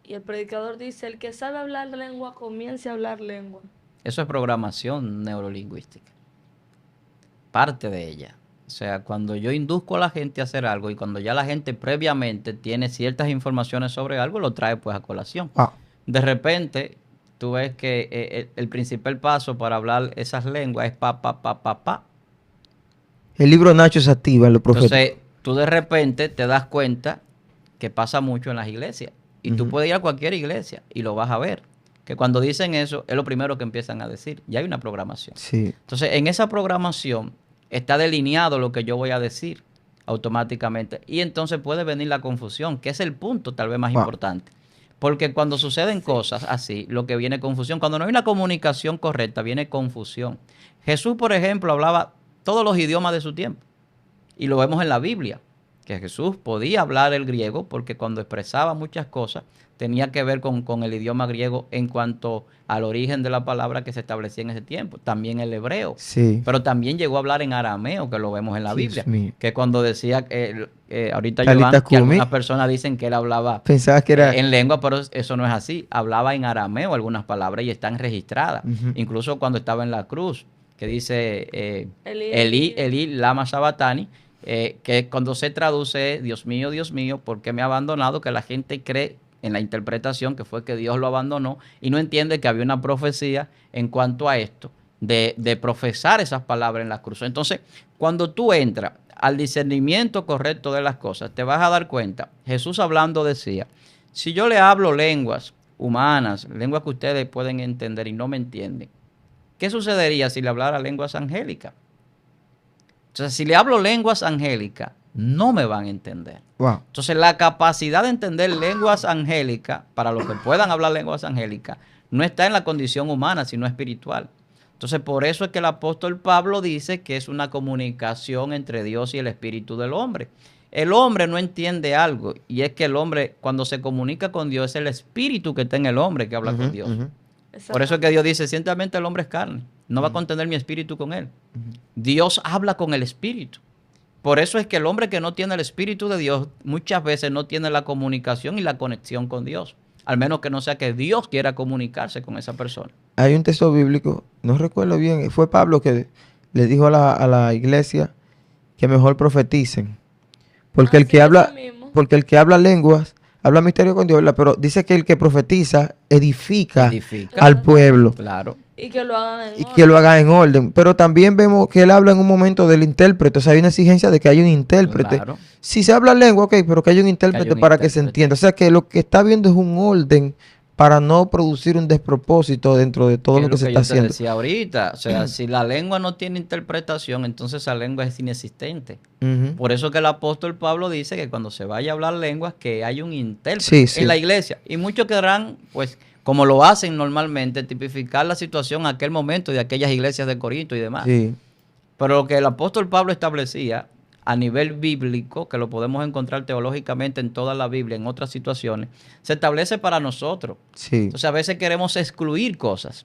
y el predicador dice, el que sabe hablar lengua, comience a hablar lengua? Eso es programación neurolingüística. Parte de ella. O sea, cuando yo induzco a la gente a hacer algo y cuando ya la gente previamente tiene ciertas informaciones sobre algo, lo trae pues a colación. De repente, tú ves que el principal paso para hablar esas lenguas es pa. El libro Nacho se activa en los profetas. Entonces, tú de repente te das cuenta que pasa mucho en las iglesias. Y tú puedes ir a cualquier iglesia y lo vas a ver. Que cuando dicen eso, es lo primero que empiezan a decir. Ya hay una programación. Sí. Entonces, en esa programación está delineado lo que yo voy a decir automáticamente. Y entonces puede venir la confusión, que es el punto tal vez más importante. Porque cuando suceden cosas así, lo que viene es confusión. Cuando no hay una comunicación correcta, viene confusión. Jesús, por ejemplo, hablaba todos los idiomas de su tiempo. Y lo vemos en la Biblia, que Jesús podía hablar el griego porque cuando expresaba muchas cosas tenía que ver con el idioma griego en cuanto al origen de la palabra que se establecía en ese tiempo. También el hebreo. Sí. Pero también llegó a hablar en arameo, que lo vemos en la Biblia. Mío. Que cuando decía, ahorita Talita Joan, que Kumi. algunas personas dicen que él hablaba Pensaba que era... en lengua, pero eso no es así. Hablaba en arameo algunas palabras y están registradas. Incluso cuando estaba en la cruz, que dice Elí, lama sabatani, que cuando se traduce, Dios mío, ¿por qué me ha abandonado? Que la gente cree en la interpretación que fue que Dios lo abandonó y no entiende que había una profecía en cuanto a esto, de profesar esas palabras en la cruz. Entonces, cuando tú entras al discernimiento correcto de las cosas, te vas a dar cuenta. Jesús hablando decía, si yo le hablo lenguas humanas, lenguas que ustedes pueden entender y no me entienden, ¿qué sucedería si le hablara lenguas angélicas? Entonces, si le hablo lenguas angélicas, no me van a entender. Wow. Entonces, la capacidad de entender lenguas angélicas, para los que puedan hablar lenguas angélicas, no está en la condición humana, sino espiritual. Entonces, por eso es que el apóstol Pablo dice que es una comunicación entre Dios y el espíritu del hombre. El hombre no entiende algo, y es que el hombre, cuando se comunica con Dios, es el espíritu que está en el hombre que habla con Dios. Por eso es que Dios dice, ciertamente el hombre es carne, no va a contener mi espíritu con él. Dios habla con el espíritu. Por eso es que el hombre que no tiene el espíritu de Dios muchas veces no tiene la comunicación y la conexión con Dios. Al menos que no sea que Dios quiera comunicarse con esa persona. Hay un texto bíblico, no recuerdo bien, fue Pablo que le dijo a la iglesia que mejor profeticen. Porque el que habla lenguas, habla misterio con Dios, ¿verdad? Pero dice que el que profetiza edifica al pueblo. Claro. Y que lo hagan en y que lo haga en orden. Pero también vemos que él habla en un momento del intérprete. O sea, hay una exigencia de que haya un intérprete. Claro. Si se habla lengua, ok, pero que haya un intérprete un para que se intérprete. entienda. O sea, que lo que está viendo es un orden para no producir un despropósito dentro de todo Que lo es que se yo está te haciendo. decía ahorita, o sea, si la lengua no tiene interpretación, entonces esa lengua es inexistente. Ujú. Por eso que el apóstol Pablo dice que cuando se vaya a hablar lenguas, que hay un intérprete Sí, sí. en la iglesia. Y muchos querrán, pues, como lo hacen normalmente, tipificar la situación en aquel momento de aquellas iglesias de Corinto y demás. Sí, Pero lo que el apóstol Pablo establecía a nivel bíblico, que lo podemos encontrar teológicamente en toda la Biblia, en otras situaciones, se establece para nosotros. sí. Entonces a veces queremos excluir cosas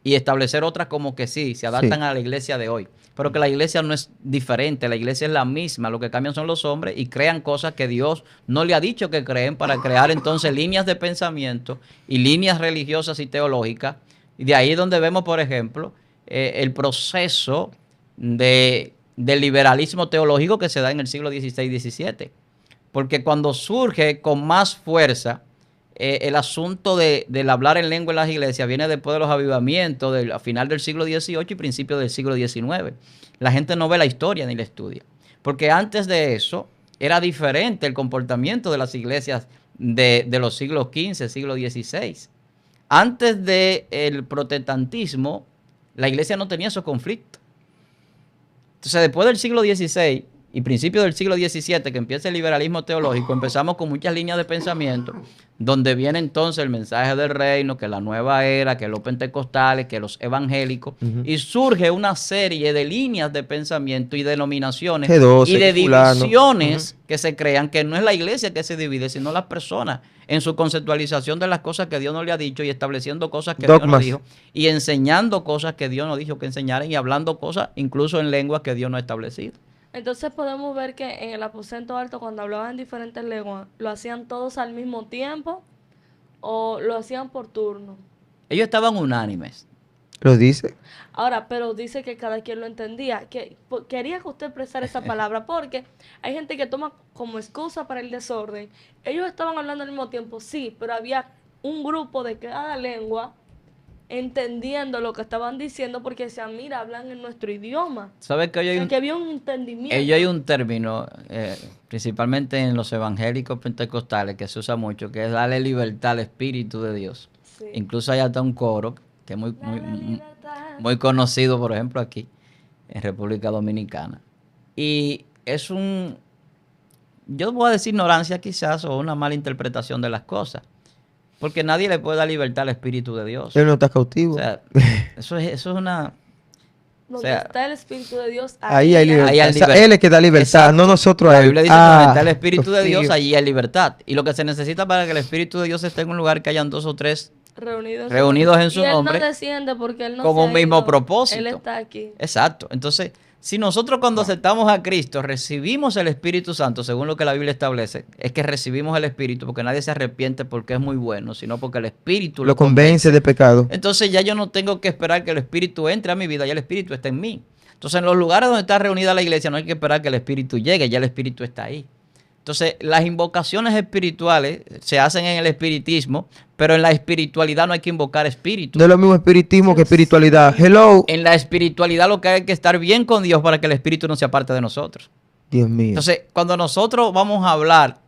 y establecer otras como que sí, se adaptan Sí. a la iglesia de hoy. Pero que la iglesia no es diferente, la iglesia es la misma, lo que cambian son los hombres y crean cosas que Dios no le ha dicho que creen para crear entonces líneas de pensamiento y líneas religiosas y teológicas. Y de ahí es donde vemos, por ejemplo, el proceso del liberalismo teológico que se da en el siglo XVI y XVII. Porque cuando surge con más fuerza el asunto del hablar en lengua en las iglesias viene después de los avivamientos a final del siglo XVIII y principios del siglo XIX. La gente no ve la historia ni la estudia. Porque antes de eso era diferente el comportamiento de las iglesias de los siglos XV, siglo XVI. Antes del protestantismo, la iglesia no tenía esos conflictos. Entonces, después del siglo XVI y principios del siglo XVII, que empieza el liberalismo teológico, empezamos con muchas líneas de pensamiento, donde viene entonces el mensaje del reino, que la nueva era, que los pentecostales, que los evangélicos, y surge una serie de líneas de pensamiento y denominaciones G12, y de fulano. divisiones que se crean, que no es la iglesia que se divide, sino las personas en su conceptualización de las cosas que Dios no le ha dicho y estableciendo cosas que Dios no Dogmas. dijo y enseñando cosas que Dios no dijo que enseñaran y hablando cosas incluso en lenguas que Dios no ha establecido. Entonces podemos ver que en el aposento alto, cuando hablaban en diferentes lenguas, ¿lo hacían todos al mismo tiempo o lo hacían por turno? Ellos estaban unánimes. Lo dice. Ahora, pero dice que cada quien lo entendía. Quería que usted expresara esa palabra porque hay gente que toma como excusa para el desorden. Ellos estaban hablando al mismo tiempo, sí, pero había un grupo de cada lengua entendiendo lo que estaban diciendo porque decían, mira, hablan en nuestro idioma. ¿Sabes que hoy O hay sea, un, que había un entendimiento. ellos hay un término, principalmente en los evangélicos pentecostales, que se usa mucho, que es darle libertad al Espíritu de Dios. Sí. Incluso hay hasta un coro que es La libertad. muy conocido, por ejemplo, aquí, en República Dominicana. Y es yo voy a decir ignorancia quizás, o una mala interpretación de las cosas. Porque nadie le puede dar libertad al Espíritu de Dios. Él no está cautivo. O sea, eso es una... Donde o sea, está el Espíritu de Dios, Ahí hay libertad. Ahí hay O sea, libertad. él es que da libertad, Exacto. no nosotros a La él. Biblia dice que donde está el Espíritu de Dios, Dios allí hay libertad. Y lo que se necesita para que el Espíritu de Dios esté en un lugar, que hayan 2 o 3 reunidos en su y él nombre, no desciende porque él no con se un ha mismo ido. propósito. Él está aquí. Exacto. Entonces, si nosotros cuando aceptamos a Cristo recibimos el Espíritu Santo, según lo que la Biblia establece, es que recibimos el Espíritu porque nadie se arrepiente porque es muy bueno, sino porque el Espíritu lo convence de pecado. Entonces ya yo no tengo que esperar que el Espíritu entre a mi vida, ya el Espíritu está en mí. Entonces en los lugares donde está reunida la iglesia no hay que esperar que el Espíritu llegue, ya el Espíritu está ahí. Entonces las invocaciones espirituales se hacen en el espiritismo, pero en la espiritualidad no hay que invocar espíritu. No es lo mismo espiritismo que espiritualidad. Hello. En la espiritualidad lo que hay que estar bien con Dios para que el Espíritu no se aparte de nosotros. Dios mío. Entonces, cuando nosotros vamos a hablar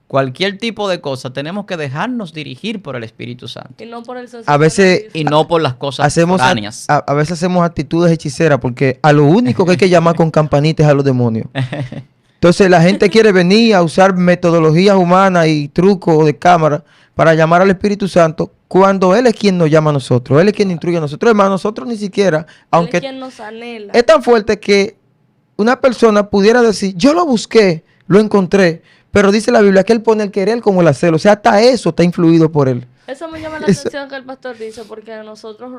cualquier tipo de cosa, tenemos que dejarnos dirigir por el Espíritu Santo Y no por el A veces y no por las cosas hacemos foráneas. a veces hacemos actitudes hechiceras porque a lo único que hay que llamar con campanitas es a los demonios. Entonces la gente quiere venir a usar metodologías humanas y trucos de cámara para llamar al Espíritu Santo cuando Él es quien nos llama a nosotros. Él es quien instruye a nosotros. Hermano, nosotros ni siquiera, aunque Él es quien nos anhela. es tan fuerte que una persona pudiera decir, yo lo busqué, lo encontré, pero dice la Biblia que Él pone el querer como el hacer. O sea, hasta eso está influido por Él. Eso me llama la Eso- atención que el pastor dice, porque nosotros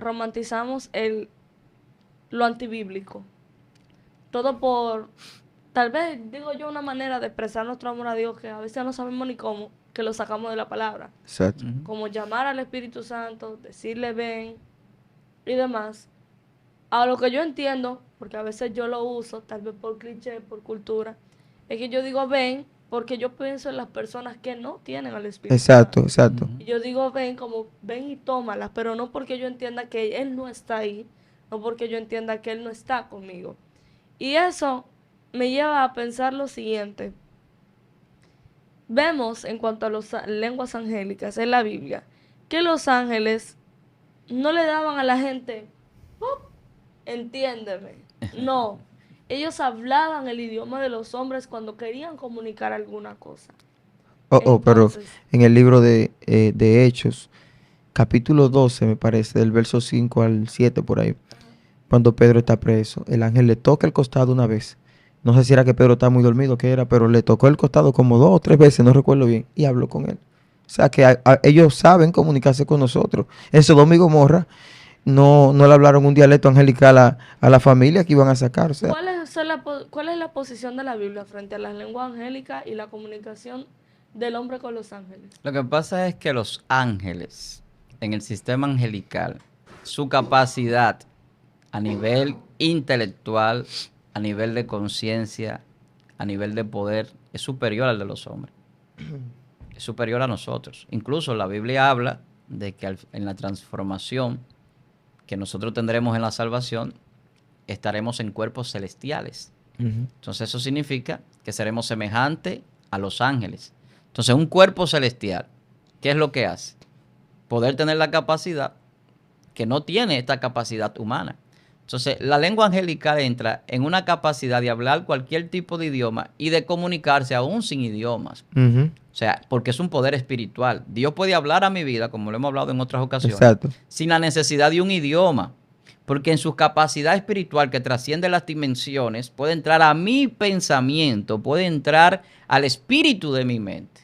romantizamos lo antibíblico. Todo por, tal vez, digo yo, una manera de expresar nuestro amor a Dios que a veces no sabemos ni cómo, que lo sacamos de la palabra. Exacto. Como llamar al Espíritu Santo, decirle ven y demás. A lo que yo entiendo, porque a veces yo lo uso, tal vez por cliché, por cultura, es que yo digo ven porque yo pienso en las personas que no tienen al Espíritu Exacto, Santo. exacto. Y yo digo, ven y tómalas, pero no porque yo entienda que Él no está ahí, no porque yo entienda que Él no está conmigo. Y eso me lleva a pensar lo siguiente. Vemos en cuanto a las lenguas angélicas en la Biblia, que los ángeles no le daban a la gente, "Oh, entiéndeme". No, ellos hablaban el idioma de los hombres cuando querían comunicar alguna cosa. Pero Entonces, en el libro de Hechos, capítulo 12, me parece, del verso 5 al 7 por ahí, cuando Pedro está preso, el ángel le toca el costado una vez. No sé si era que Pedro estaba muy dormido, qué era, pero le tocó el costado como 2 o 3 veces, no recuerdo bien, y habló con él. O sea que ellos saben comunicarse con nosotros. En Sodoma y Gomorra no le hablaron un dialecto angelical a la familia que iban a sacar. O sea, ¿cuál es la posición de la Biblia frente a las lenguas angélicas y la comunicación del hombre con los ángeles? Lo que pasa es que los ángeles, en el sistema angelical, su capacidad a nivel intelectual, a nivel de conciencia, a nivel de poder, es superior al de los hombres. Es superior a nosotros. Incluso la Biblia habla de que en la transformación que nosotros tendremos en la salvación, estaremos en cuerpos celestiales. Entonces eso significa que seremos semejantes a los ángeles. Entonces un cuerpo celestial, ¿qué es lo que hace? Poder tener la capacidad que no tiene esta capacidad humana. Entonces la lengua angelical entra en una capacidad de hablar cualquier tipo de idioma y de comunicarse aún sin idiomas. O sea, porque es un poder espiritual. Dios puede hablar a mi vida, como lo hemos hablado en otras ocasiones, exacto. sin la necesidad de un idioma. Porque en su capacidad espiritual que trasciende las dimensiones, puede entrar a mi pensamiento, puede entrar al espíritu de mi mente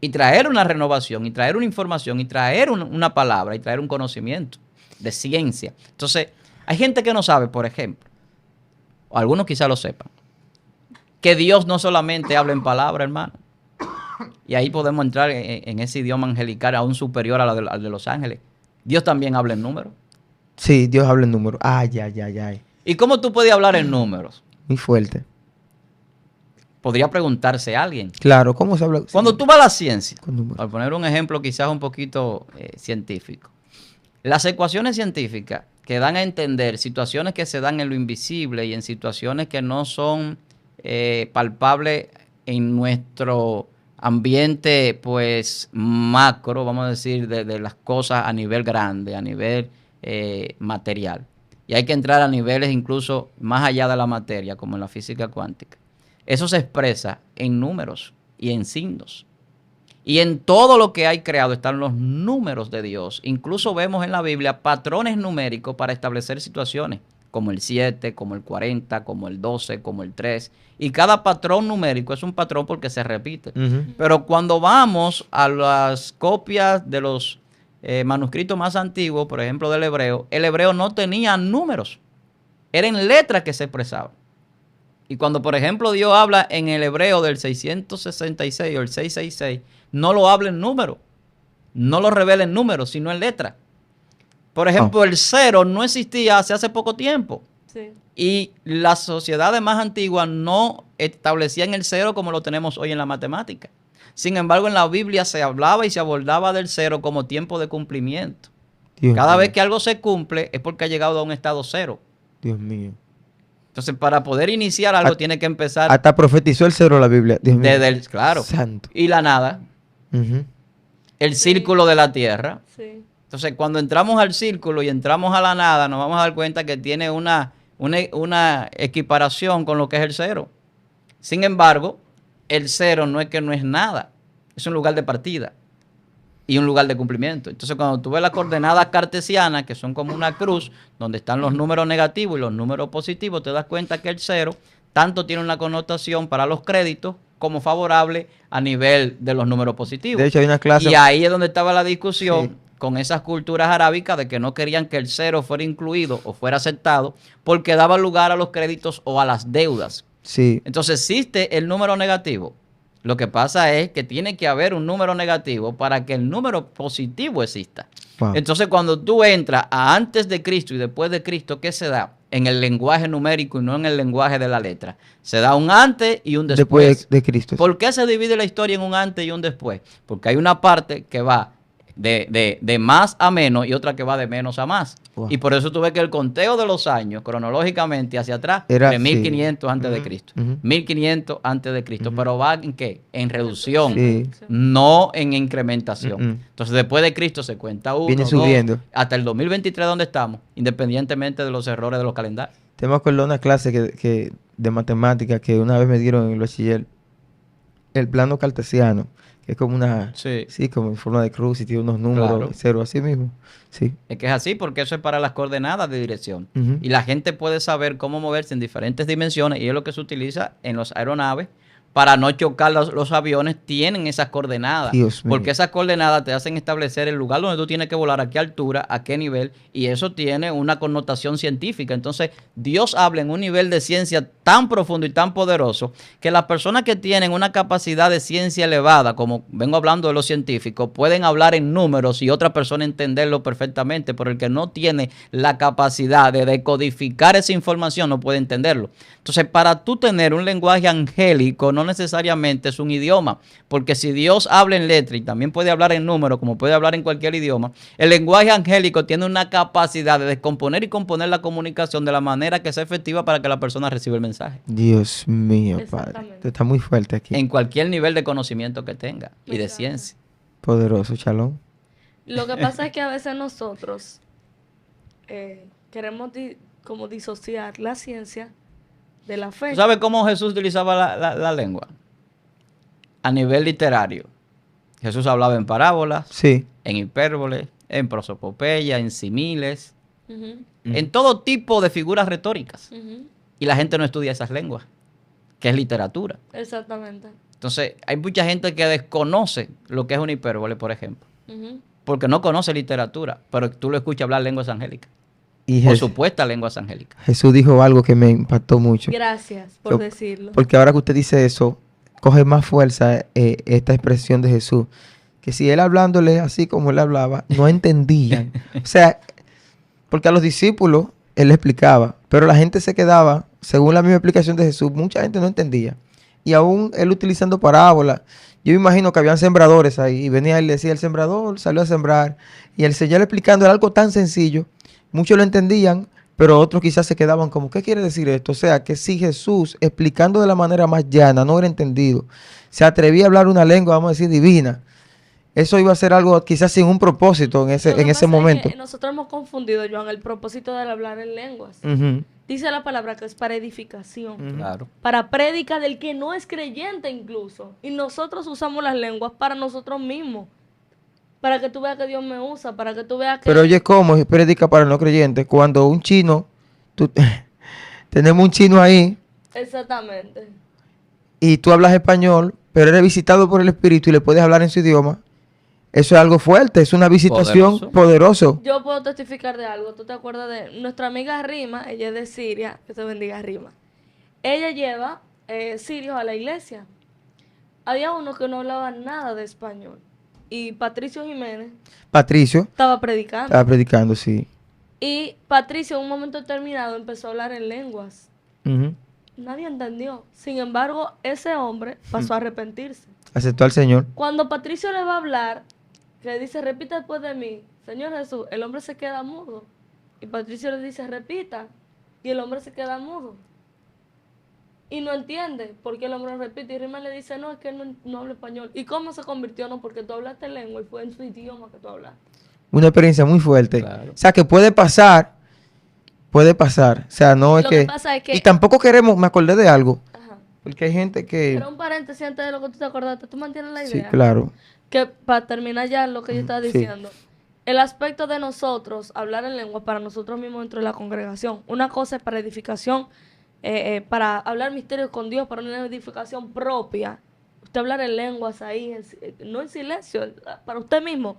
y traer una renovación, y traer una información, y traer una palabra, y traer un conocimiento de ciencia. Entonces, hay gente que no sabe, por ejemplo, o algunos quizás lo sepan, que Dios no solamente habla en palabra, hermano. Y ahí podemos entrar en ese idioma angelical aún superior al de los ángeles. Dios también habla en números. Sí, Dios habla en números. Ay. ¿Y cómo tú puedes hablar en números? Muy fuerte. Podría preguntarse a alguien. Claro, ¿cómo se habla? Cuando tú vas a la ciencia, Con números. para poner un ejemplo quizás un poquito científico, las ecuaciones científicas que dan a entender situaciones que se dan en lo invisible y en situaciones que no son palpables en nuestro ambiente, pues macro, vamos a decir, de las cosas a nivel grande, a nivel material. Y hay que entrar a niveles incluso más allá de la materia, como en la física cuántica. Eso se expresa en números y en signos. Y en todo lo que hay creado están los números de Dios. Incluso vemos en la Biblia patrones numéricos para establecer situaciones, como el 7, como el 40, como el 12, como el 3. Y cada patrón numérico es un patrón porque se repite. Pero cuando vamos a las copias de los manuscritos más antiguos, por ejemplo del hebreo, el hebreo no tenía números. Eran letras que se expresaban. Y cuando, por ejemplo, Dios habla en el hebreo del 666 o el 666, no lo habla en números, no lo revela en números, sino en letras. Por ejemplo, el 0 no existía hace poco tiempo. Sí. Y las sociedades más antiguas no establecían el 0 como lo tenemos hoy en la matemática. Sin embargo, en la Biblia se hablaba y se abordaba del 0 como tiempo de cumplimiento. Cada vez que algo se cumple es porque ha llegado a un estado 0. Dios mío. Entonces, para poder iniciar algo, tiene que empezar Hasta profetizó el 0 la Biblia. Dios mío. desde el, claro, Santo. y la nada, el círculo de la Tierra. Sí. Entonces, cuando entramos al círculo y entramos a la nada, nos vamos a dar cuenta que tiene una equiparación con lo que es el 0. Sin embargo, el 0 no es que no es nada, es un lugar de partida y un lugar de cumplimiento. Entonces, cuando tú ves las coordenadas cartesianas, que son como una cruz, donde están los números negativos y los números positivos, te das cuenta que el 0 tanto tiene una connotación para los créditos como favorable a nivel de los números positivos. De hecho, hay una clase. Y ahí es donde estaba la discusión. Sí. Con esas culturas arábicas de que no querían que el 0 fuera incluido o fuera aceptado porque daba lugar a los créditos o a las deudas. Sí. Entonces existe el número negativo. Lo que pasa es que tiene que haber un número negativo para que el número positivo exista. Wow. Entonces cuando tú entras a antes de Cristo y después de Cristo, ¿qué se da? en el lenguaje numérico y no en el lenguaje de la letra. Se da un antes y un después. Después de Cristo. ¿Por qué se divide la historia en un antes y un después? Porque hay una parte que va de más a menos y otra que va de menos a más. Wow. Y por eso tú ves que el conteo de los años, cronológicamente hacia atrás, Era de así. 1500 antes de Cristo. Ujú. 1500 antes de Cristo. Pero va en qué? En reducción. Sí. No en incrementación. Mm-mm. Entonces, después de Cristo se cuenta uno, Viene dos, subiendo. hasta el 2023 donde estamos, independientemente de los errores de los calendarios. Te me acuerdo de una clase de matemáticas que una vez me dieron en el bachiller. El plano cartesiano, que es como una... Sí. Sí, como en forma de cruz y tiene unos números, Claro. cero, así mismo. Sí. Es que es así porque eso es para las coordenadas de dirección. Ujú. Y la gente puede saber cómo moverse en diferentes dimensiones y es lo que se utiliza en las aeronaves para no chocar los aviones, tienen esas coordenadas. Dios mío. Porque esas coordenadas te hacen establecer el lugar donde tú tienes que volar, a qué altura, a qué nivel, y eso tiene una connotación científica. Entonces, Dios habla en un nivel de ciencia tan profundo y tan poderoso que las personas que tienen una capacidad de ciencia elevada, como vengo hablando de los científicos, pueden hablar en números y otra persona entenderlo perfectamente, pero el que no tiene la capacidad de decodificar esa información no puede entenderlo. Entonces, para tú tener un lenguaje angélico, no necesariamente es un idioma, porque si Dios habla en letra y también puede hablar en números, como puede hablar en cualquier idioma, el lenguaje angélico tiene una capacidad de descomponer y componer la comunicación de la manera que sea efectiva para que la persona reciba el mensaje, Dios mío, Padre. Exactamente. Esto está muy fuerte aquí. en cualquier nivel de conocimiento que tenga y de Exacto. ciencia. Poderoso, Shalom. Lo que pasa es que a veces nosotros queremos como disociar la ciencia de la fe. ¿Tú sabes cómo Jesús utilizaba la lengua? A nivel literario. Jesús hablaba en parábolas, Sí. en hipérboles, en prosopopeya, en similes, Ujú, en todo tipo de figuras retóricas. ujú, Y la gente no estudia esas lenguas, que es literatura. exactamente. Entonces, hay mucha gente que desconoce lo que es una hipérbole, por ejemplo, Ujú. porque no conoce literatura, pero tú lo escuchas hablar lenguas angélicas, Y o Jes- supuestas lenguas angélicas. Jesús dijo algo que me impactó mucho. Gracias por Yo- decirlo. Porque ahora que usted dice eso, coge más fuerza esta expresión de Jesús. Que si él hablándole así como él hablaba, no entendían. O sea, porque a los discípulos él le explicaba, pero la gente se quedaba, según la misma explicación de Jesús, mucha gente no entendía. Y aún él utilizando parábolas, yo me imagino que habían sembradores ahí, y venía él y decía, el sembrador salió a sembrar, y el Señor explicando era algo tan sencillo, muchos lo entendían, pero otros quizás se quedaban como, ¿qué quiere decir esto? O sea, que si Jesús, explicando de la manera más llana, no era entendido, se atrevía a hablar una lengua, vamos a decir, divina, eso iba a ser algo quizás sin un propósito en Lo que ese pasa es momento. que nosotros hemos confundido, Joan, el propósito del hablar en lenguas. Ujú, Dice la palabra que es para edificación, ujú. Claro. para prédica del que no es creyente incluso. Y nosotros usamos las lenguas para nosotros mismos. Para que tú veas que Dios me usa, para que tú veas que... Pero oye, ¿cómo es predica para el no creyente? Cuando un chino, tenemos un chino ahí Exactamente. y tú hablas español, pero eres visitado por el Espíritu y le puedes hablar en su idioma, eso es algo fuerte, es una visitación Poderoso. poderoso. Yo puedo testificar de algo. ¿Tú te acuerdas de nuestra amiga Rima? Ella es de Siria. Que se bendiga Rima. Ella lleva sirios a la iglesia. Había uno que no hablaba nada de español. Y Patricio Jiménez Patricio estaba predicando. estaba predicando, sí. Y Patricio en un momento determinado empezó a hablar en lenguas. Ujú. Nadie entendió. Sin embargo, ese hombre pasó a arrepentirse. Aceptó al Señor. Cuando Patricio le va a hablar, que le dice, repita después de mí, Señor Jesús, el hombre se queda mudo. Y Patricio le dice, repita. Y el hombre se queda mudo. Y no entiende por qué el hombre repite. Y Rima le dice, no, es que él no habla español. ¿Y cómo se convirtió? No, porque tú hablaste lengua y fue en su idioma que tú hablaste. Una experiencia muy fuerte. Claro. O sea, que puede pasar. Puede pasar. O sea, no es Lo que... que pasa es que... Y tampoco queremos, me acordé de algo, Ajá. porque hay gente que... Pero un paréntesis antes de lo que tú te acordaste. ¿Tú mantienes la Sí, idea? claro. Que para terminar ya lo que yo estaba Sí. diciendo, el aspecto de nosotros, hablar en lengua para nosotros mismos dentro de la congregación. Una cosa es para edificación, para hablar misterios con Dios, para una edificación propia. Usted hablar en lenguas ahí, no en silencio, para usted mismo.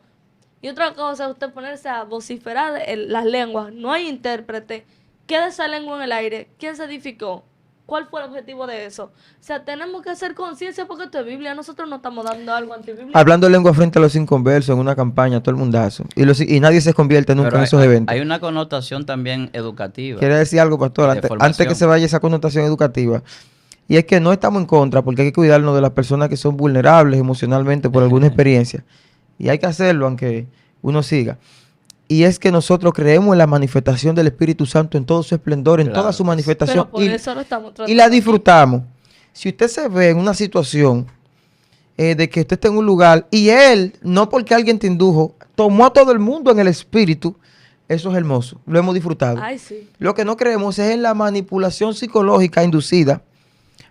Y otra cosa es usted ponerse a vociferar las lenguas. No hay intérprete. Queda esa lengua en el aire. ¿Quién se edificó? ¿Cuál fue el objetivo de eso? O sea, tenemos que hacer conciencia porque esto es Biblia. Nosotros no estamos dando algo antibíblico. Hablando lengua frente a los inconversos en una campaña, todo el mundazo. Y nadie se convierte nunca Pero en esos eventos. hay una connotación también educativa. ¿Quiere decir algo, pastor? De Antes formación. que se vaya esa connotación educativa. Y es que no estamos en contra, porque hay que cuidarnos de las personas que son vulnerables emocionalmente por alguna experiencia. Y hay que hacerlo, aunque uno siga. Y es que nosotros creemos en la manifestación del Espíritu Santo en todo su esplendor, en Claro. toda su manifestación. Pero por eso lo estamos tratando. Y la disfrutamos. Si usted se ve en una situación de que usted está en un lugar y él, no porque alguien te indujo, tomó a todo el mundo en el espíritu, eso es hermoso. Lo hemos disfrutado. Ay, sí. Lo que no creemos es en la manipulación psicológica inducida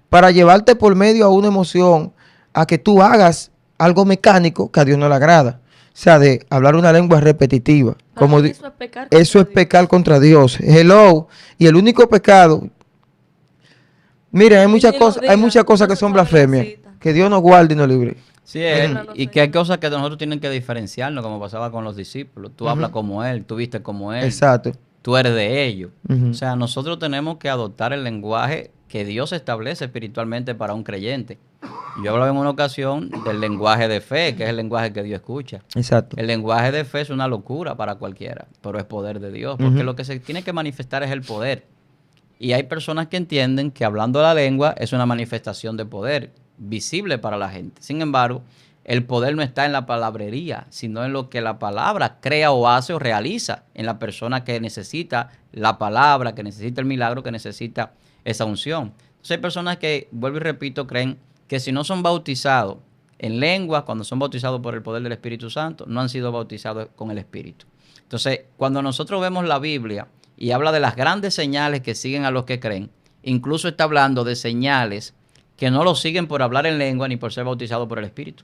para llevarte por medio a una emoción a que tú hagas algo mecánico que a Dios no le agrada. O sea, de hablar una lengua repetitiva. Para Como mí di- eso es pecar. eso contra es Dios. pecar contra Dios. Hello. Y el único pecado. Mire, hay Y muchas ni lo cosas, hay diga, muchas cosas que eso son sabe la blasfemias. cita. Que Dios nos guarde y nos libre. Sí, Ujú. y que hay cosas que nosotros tienen que diferenciarnos, como pasaba con los discípulos. Tú hablas como él, tú viste como él, Exacto. tú eres de ellos. Ujú. O sea, nosotros tenemos que adoptar el lenguaje que Dios establece espiritualmente para un creyente. Yo hablaba en una ocasión del lenguaje de fe, que es el lenguaje que Dios escucha. Exacto. El lenguaje de fe es una locura para cualquiera, pero es poder de Dios, porque Ujú. lo que se tiene que manifestar es el poder. Y hay personas que entienden que hablando la lengua es una manifestación de poder visible para la gente. Sin embargo, el poder no está en la palabrería, sino en lo que la palabra crea o hace o realiza en la persona que necesita la palabra, que necesita el milagro, que necesita esa unción. Entonces hay personas que, vuelvo y repito, creen que si no son bautizados en lengua, cuando son bautizados por el poder del Espíritu Santo, no han sido bautizados con el Espíritu. Entonces, cuando nosotros vemos la Biblia y habla de las grandes señales que siguen a los que creen, incluso está hablando de señales que no lo siguen por hablar en lengua ni por ser bautizados por el Espíritu.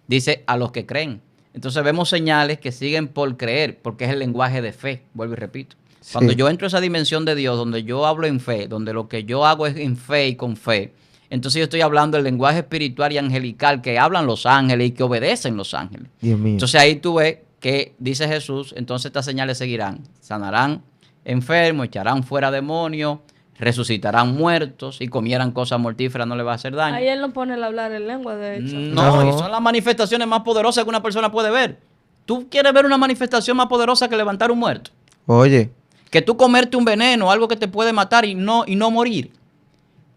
Dice a los que creen. Entonces vemos señales que siguen por creer, porque es el lenguaje de fe, vuelvo y repito. Cuando Sí. yo entro a esa dimensión de Dios, donde yo hablo en fe, donde lo que yo hago es en fe y con fe, entonces yo estoy hablando el lenguaje espiritual y angelical que hablan los ángeles y que obedecen los ángeles. Dios mío. Entonces ahí tú ves que dice Jesús, entonces estas señales seguirán. Sanarán enfermos, echarán fuera demonios, resucitarán muertos y comieran cosas mortíferas, no le va a hacer daño. Ahí él no pone el hablar en lengua, de hecho. No, No. y son las manifestaciones más poderosas que una persona puede ver. ¿Tú quieres ver una manifestación más poderosa que levantar un muerto? Oye, Que tú comerte un veneno, algo que te puede matar y no morir.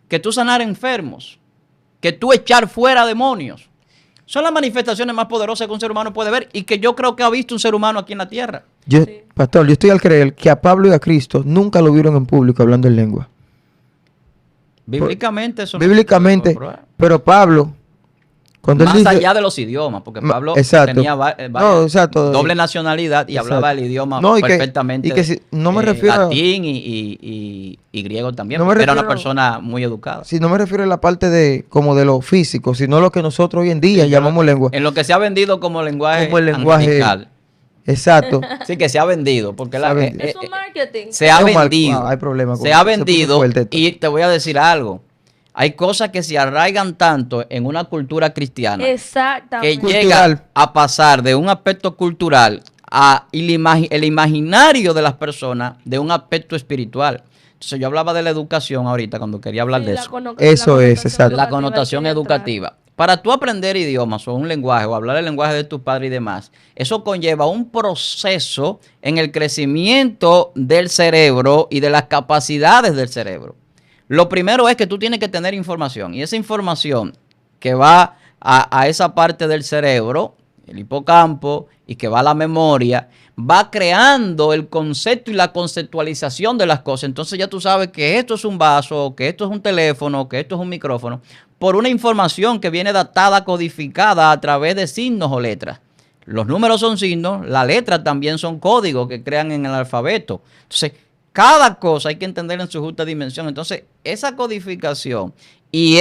Que tú sanar enfermos. Que tú echar fuera demonios. Son las manifestaciones más poderosas que un ser humano puede ver y que yo creo que ha visto un ser humano aquí en la tierra. Sí. pastor, yo estoy al creer que a Pablo y a Cristo nunca lo vieron en público hablando en lengua. Bíblicamente eso no se Bíblicamente, puede probar. pero Pablo, cuando él Más dice, allá de los idiomas, porque Pablo exacto. tenía No, exacto. doble nacionalidad y Exacto. hablaba el idioma No, y que- perfectamente. y que si- no me refiero a- latín y griego también. No me porque era una refiero- persona muy educada. si no me refiero a la parte de como de lo físico, sino lo que nosotros hoy en día Sí, llamamos lengua. En lo que se ha vendido como lenguaje, Como el lenguaje- angelical. Exacto. Sí, que se ha vendido. Porque Se ha vendido. Es un marketing. se ha Es un mal- vendido. hay problema con Se eso. ha Se puso vendido. fuerte esto. Y te voy a decir algo. Hay cosas que se arraigan tanto en una cultura cristiana que Exactamente. Cultural. llega a pasar de un aspecto cultural a el imaginario de las personas de un aspecto espiritual. Entonces yo hablaba de la educación ahorita cuando quería hablar Sí, de la eso. cono- Eso la es, connotación exacto. La educativa connotación hay que entrar. educativa. Para tú aprender idiomas o un lenguaje o hablar el lenguaje de tus padres y demás, eso conlleva un proceso en el crecimiento del cerebro y de las capacidades del cerebro. Lo primero es que tú tienes que tener información y esa información que va a esa parte del cerebro, el hipocampo, y que va a la memoria, va creando el concepto y la conceptualización de las cosas. Entonces ya tú sabes que esto es un vaso, que esto es un teléfono, que esto es un micrófono, por una información que viene datada, codificada a través de signos o letras. Los números son signos, las letras también son códigos que crean en el alfabeto. Entonces, cada cosa hay que entenderla en su justa dimensión. Entonces, esa codificación y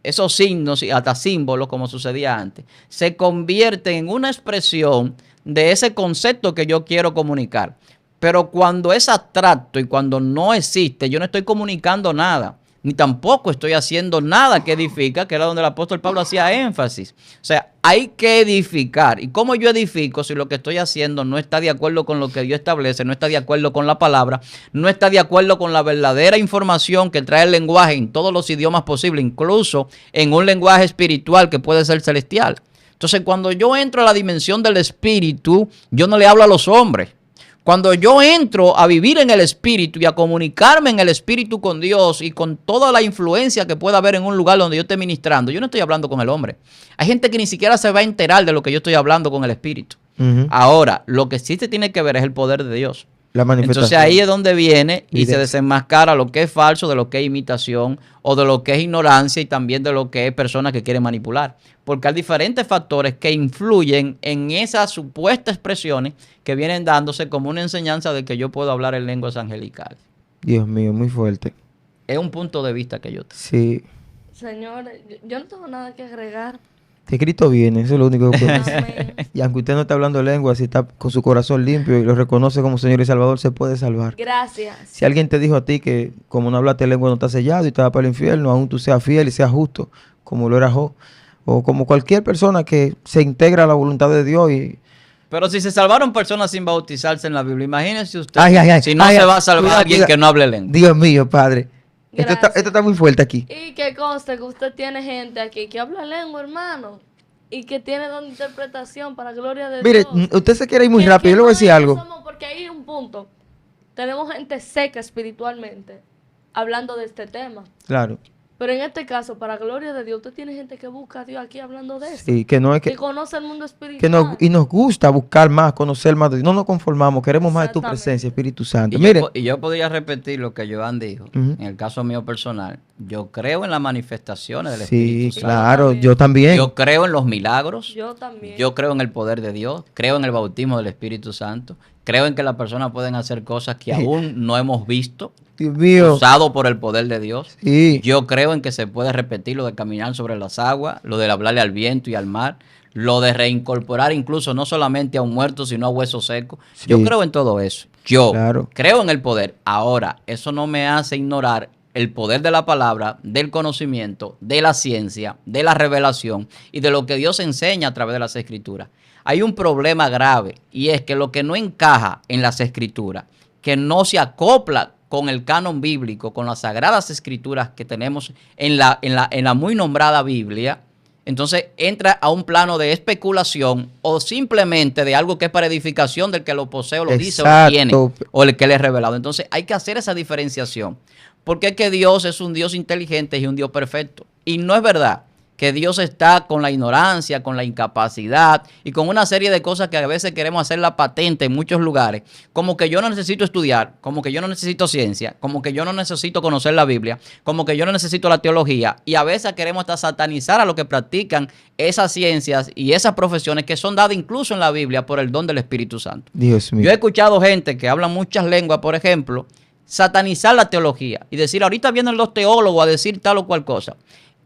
esos signos y hasta símbolos, como sucedía antes, se convierten en una expresión de ese concepto que yo quiero comunicar. Pero cuando es abstracto y cuando no existe, yo no estoy comunicando nada. ni tampoco estoy haciendo nada que edifica, que era donde el apóstol Pablo hacía énfasis. O sea, hay que edificar. ¿Y cómo yo edifico si lo que estoy haciendo no está de acuerdo con lo que Dios establece, no está de acuerdo con la palabra, no está de acuerdo con la verdadera información que trae el lenguaje en todos los idiomas posibles, incluso en un lenguaje espiritual que puede ser celestial? Entonces, cuando yo entro a la dimensión del espíritu, yo no le hablo a los hombres. Cuando yo entro a vivir en el espíritu y a comunicarme en el espíritu con Dios y con toda la influencia que pueda haber en un lugar donde yo esté ministrando, yo no estoy hablando con el hombre. Hay gente que ni siquiera se va a enterar de lo que yo estoy hablando con el espíritu. Ahora, lo que sí se tiene que ver es el poder de Dios. La manifestación. Entonces ahí es donde viene y se desenmascara lo que es falso, de lo que es imitación o de lo que es ignorancia y también de lo que es personas que quieren manipular. Porque hay diferentes factores que influyen en esas supuestas expresiones que vienen dándose como una enseñanza de que yo puedo hablar en lenguas angelicales. Dios mío, muy fuerte. Es un punto de vista que yo tengo. Sí. Señor, yo no tengo nada que agregar. Que Cristo viene, eso es lo único que puedo decir. Amén. Y aunque usted no está hablando lengua, si está con su corazón limpio y lo reconoce como Señor y Salvador, se puede salvar. Gracias. Si alguien te dijo a ti que como no hablaste lengua no está sellado y te va para el infierno, aún tú seas fiel y seas justo, como lo era Job, o como cualquier persona que se integra a la voluntad de Dios y... Pero si se salvaron personas sin bautizarse en la Biblia, imagínense usted si no ay, se va a salvar alguien que no hable lengua. Dios mío, Padre. Esto Gracias. está muy fuerte aquí. Y que conste que usted tiene gente aquí que habla lengua, hermano, y que tiene don de interpretación para gloria de Mire, Dios. usted se quiere ir muy Que- rápido, que yo le voy a no decir es que algo. somos- porque hay un punto. Tenemos gente seca espiritualmente hablando de este tema. Claro. Pero en este caso, para gloria de Dios, usted tiene gente que busca a Dios aquí hablando de eso. Sí, que no es Que que... conoce el mundo espiritual. Y nos gusta buscar más, conocer más de Dios. No nos conformamos, queremos más de tu Exactamente. presencia, Espíritu Santo. Y Mire, yo podría repetir lo que Joan dijo. Ujú. En el caso mío personal, yo creo en las manifestaciones del sí, Espíritu Santo. claro, yo también. Yo creo en los milagros. Yo también. Yo creo en el poder de Dios. Creo en el bautismo del Espíritu Santo. Creo en que las personas pueden hacer cosas que aún no hemos visto, Dios mío. usado por el poder de Dios. Sí. Yo creo en que se puede repetir lo de caminar sobre las aguas, lo de hablarle al viento y al mar, lo de reincorporar incluso no solamente a un muerto, sino a hueso seco. Sí. Yo creo en todo eso. Yo Claro. creo en el poder. Ahora, eso no me hace ignorar el poder de la palabra, del conocimiento, de la ciencia, de la revelación y de lo que Dios enseña a través de las escrituras. Hay un problema grave y es que lo que no encaja en las escrituras, que no se acopla con el canon bíblico, con las sagradas escrituras que tenemos en la muy nombrada Biblia, entonces entra a un plano de especulación o simplemente de algo que es para edificación del que lo posee o lo dice o lo tiene Exacto. o el que le es revelado. Entonces hay que hacer esa diferenciación, porque es que Dios es un Dios inteligente y un Dios perfecto. Y no es verdad que Dios está con la ignorancia, con la incapacidad y con una serie de cosas que a veces queremos hacerla patente en muchos lugares, como que yo no necesito estudiar, como que yo no necesito ciencia, como que yo no necesito conocer la Biblia, como que yo no necesito la teología, y a veces queremos hasta satanizar a los que practican esas ciencias y esas profesiones que son dadas incluso en la Biblia por el don del Espíritu Santo. Dios mío. Yo he escuchado gente que habla muchas lenguas, por ejemplo, satanizar la teología y decir, ahorita vienen los teólogos a decir tal o cual cosa.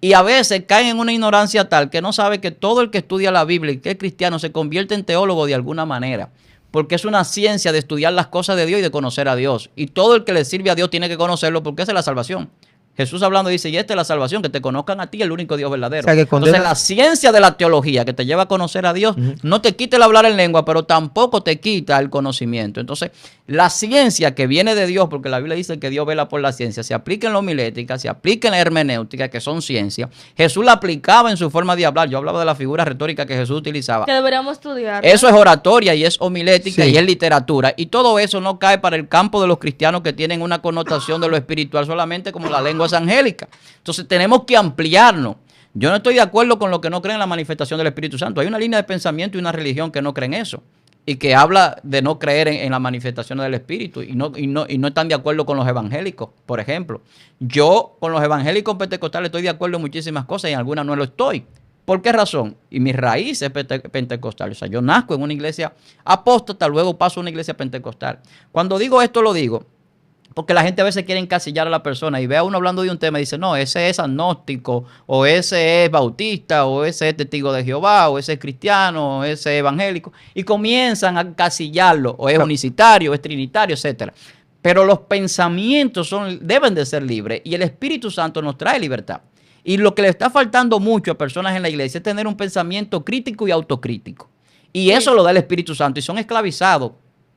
Y a veces caen en una ignorancia tal que no sabe que todo el que estudia la Biblia y que es cristiano se convierte en teólogo de alguna manera. Porque es una ciencia de estudiar las cosas de Dios y de conocer a Dios. Y todo el que le sirve a Dios tiene que conocerlo porque esa es la salvación. Jesús hablando dice, y esta es la salvación, que te conozcan a ti, el único Dios verdadero. O sea, que condena- Entonces la ciencia de la teología que te lleva a conocer a Dios no te quita el hablar en lengua, pero tampoco te quita el conocimiento. Entonces la ciencia que viene de Dios, porque la Biblia dice que Dios vela por la ciencia, se aplica en la homilética, se aplica en la hermenéutica, que son ciencias. Jesús la aplicaba en su forma de hablar. Yo hablaba de la figura retórica que Jesús utilizaba. Que deberíamos estudiar. Eso es oratoria y es homilética Sí. y es literatura. Y todo eso no cae para el campo de los cristianos que tienen una connotación de lo espiritual solamente como la lengua es angélica. Entonces tenemos que ampliarnos. Yo no estoy de acuerdo con lo que no creen en la manifestación del Espíritu Santo. Hay una línea de pensamiento y una religión que no creen eso. Y que habla de no creer en la manifestación del Espíritu y no están de acuerdo con los evangélicos, por ejemplo. Yo con los evangélicos pentecostales estoy de acuerdo en muchísimas cosas y en algunas no lo estoy. ¿Por qué razón? Y mi raíz es pentecostal. O sea, yo nazco en una iglesia apóstata, luego paso a una iglesia pentecostal. Cuando digo esto, lo digo porque la gente a veces quiere encasillar a la persona y ve a uno hablando de un tema y dice, no, ese es agnóstico, o ese es bautista, o ese es testigo de Jehová, o ese es cristiano, o ese es evangélico, y comienzan a encasillarlo, o es unicitario, o es trinitario, etcétera. pero los pensamientos deben de ser libres y el Espíritu Santo nos trae libertad. Y lo que le está faltando mucho a personas en la iglesia es tener un pensamiento crítico y autocrítico. Y eso lo da el Espíritu Santo y son esclavizados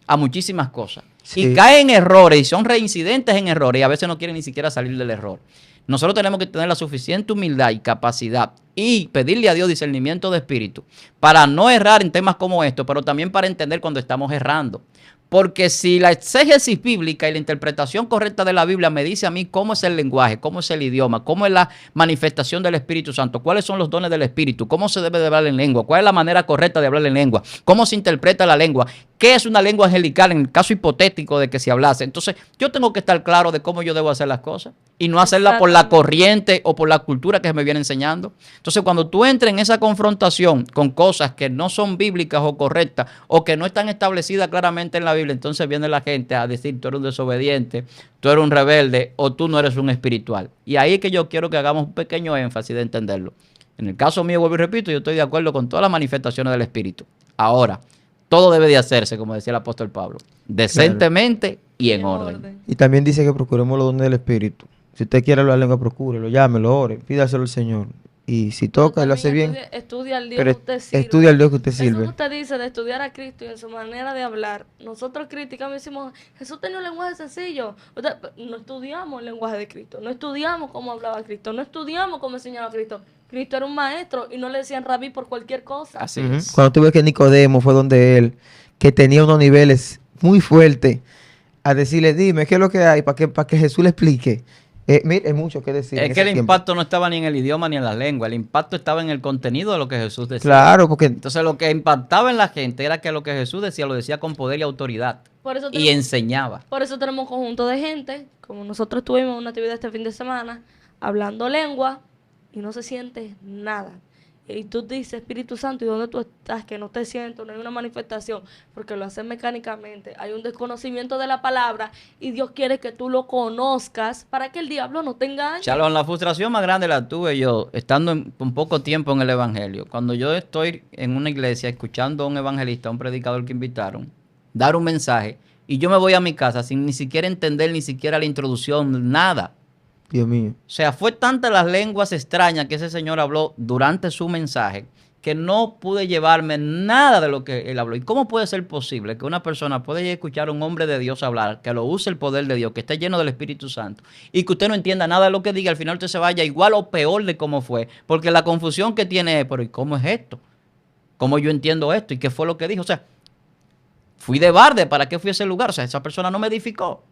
a muchísimas cosas. Sí. Y caen en errores y son reincidentes en errores y a veces no quieren ni siquiera salir del error. Nosotros tenemos que tener la suficiente humildad y capacidad y pedirle a Dios discernimiento de espíritu para no errar en temas como estos, pero también para entender cuando estamos errando. Porque si la exégesis bíblica y la interpretación correcta de la Biblia me dice a mí cómo es el lenguaje, cómo es el idioma, cómo es la manifestación del Espíritu Santo, cuáles son los dones del Espíritu, cómo se debe de hablar en lengua, cuál es la manera correcta de hablar en lengua, cómo se interpreta la lengua, qué es una lengua angelical en el caso hipotético de que se hablase. Entonces yo tengo que estar claro de cómo yo debo hacer las cosas y no hacerlas por la corriente o por la cultura que se me viene enseñando. Entonces cuando tú entres en esa confrontación con cosas que no son bíblicas o correctas o que no están establecidas claramente en la Biblia, entonces viene la gente a decir tú eres un desobediente, tú eres un rebelde o tú no eres un espiritual. Y ahí es que yo quiero que hagamos un pequeño énfasis de entenderlo. En el caso mío, vuelvo y repito, yo estoy de acuerdo con todas las manifestaciones del Espíritu. Ahora, todo debe de hacerse, como decía el apóstol Pablo, decentemente y en orden. Y también dice que procuremos los dones del Espíritu. Si usted quiere hablar lengua, procúrelo, llámelo, ore, pídaselo al Señor. Y si toca y lo hace bien, Estudia al Dios pero que usted sirve. estudia al Dios que usted Eso sirve. que usted dice de estudiar a Cristo y en su manera de hablar. Nosotros críticamente decimos, Jesús tenía un lenguaje sencillo. No estudiamos el lenguaje de Cristo, no estudiamos cómo hablaba Cristo, no estudiamos cómo enseñaba Cristo. Cristo era un maestro y no le decían rabí por cualquier cosa. Así Ujú. es. Cuando tú ves que Nicodemo fue donde él, que tenía unos niveles muy fuertes, a decirle, dime, ¿qué es lo que hay? Para que Jesús le explique. Mire, hay mucho que decir. Es en que ese el tiempo. impacto no estaba ni en el idioma ni en la lengua, el impacto estaba en el contenido de lo que Jesús decía. Claro, porque Entonces lo que impactaba en la gente era que lo que Jesús decía lo decía con poder y autoridad Por eso y enseñaba. Por eso tenemos un conjunto de gente, como nosotros tuvimos una actividad este fin de semana, hablando lengua y no se siente nada. Y tú dices, Espíritu Santo, ¿y dónde tú estás? Que no te siento, no hay una manifestación, porque lo haces mecánicamente. Hay un desconocimiento de la palabra y Dios quiere que tú lo conozcas para que el diablo no te engañe. Chalón, la frustración más grande la tuve yo estando con poco tiempo en el evangelio. Cuando yo estoy en una iglesia escuchando a un evangelista, a un predicador que invitaron, dar un mensaje, y yo me voy a mi casa sin ni siquiera entender ni siquiera la introducción, nada. Dios mío. O sea, fue tantas las lenguas extrañas que ese señor habló durante su mensaje que no pude llevarme nada de lo que él habló. ¿Y cómo puede ser posible que una persona pueda escuchar a un hombre de Dios hablar, que lo use el poder de Dios, que esté lleno del Espíritu Santo, y que usted no entienda nada de lo que diga, al final usted se vaya igual o peor de cómo fue? Porque la confusión que tiene es, pero ¿y cómo es esto? ¿Cómo yo entiendo esto? ¿Y qué fue lo que dijo? O sea, fui de barde, ¿para qué fui a ese lugar? O sea, esa persona no me edificó.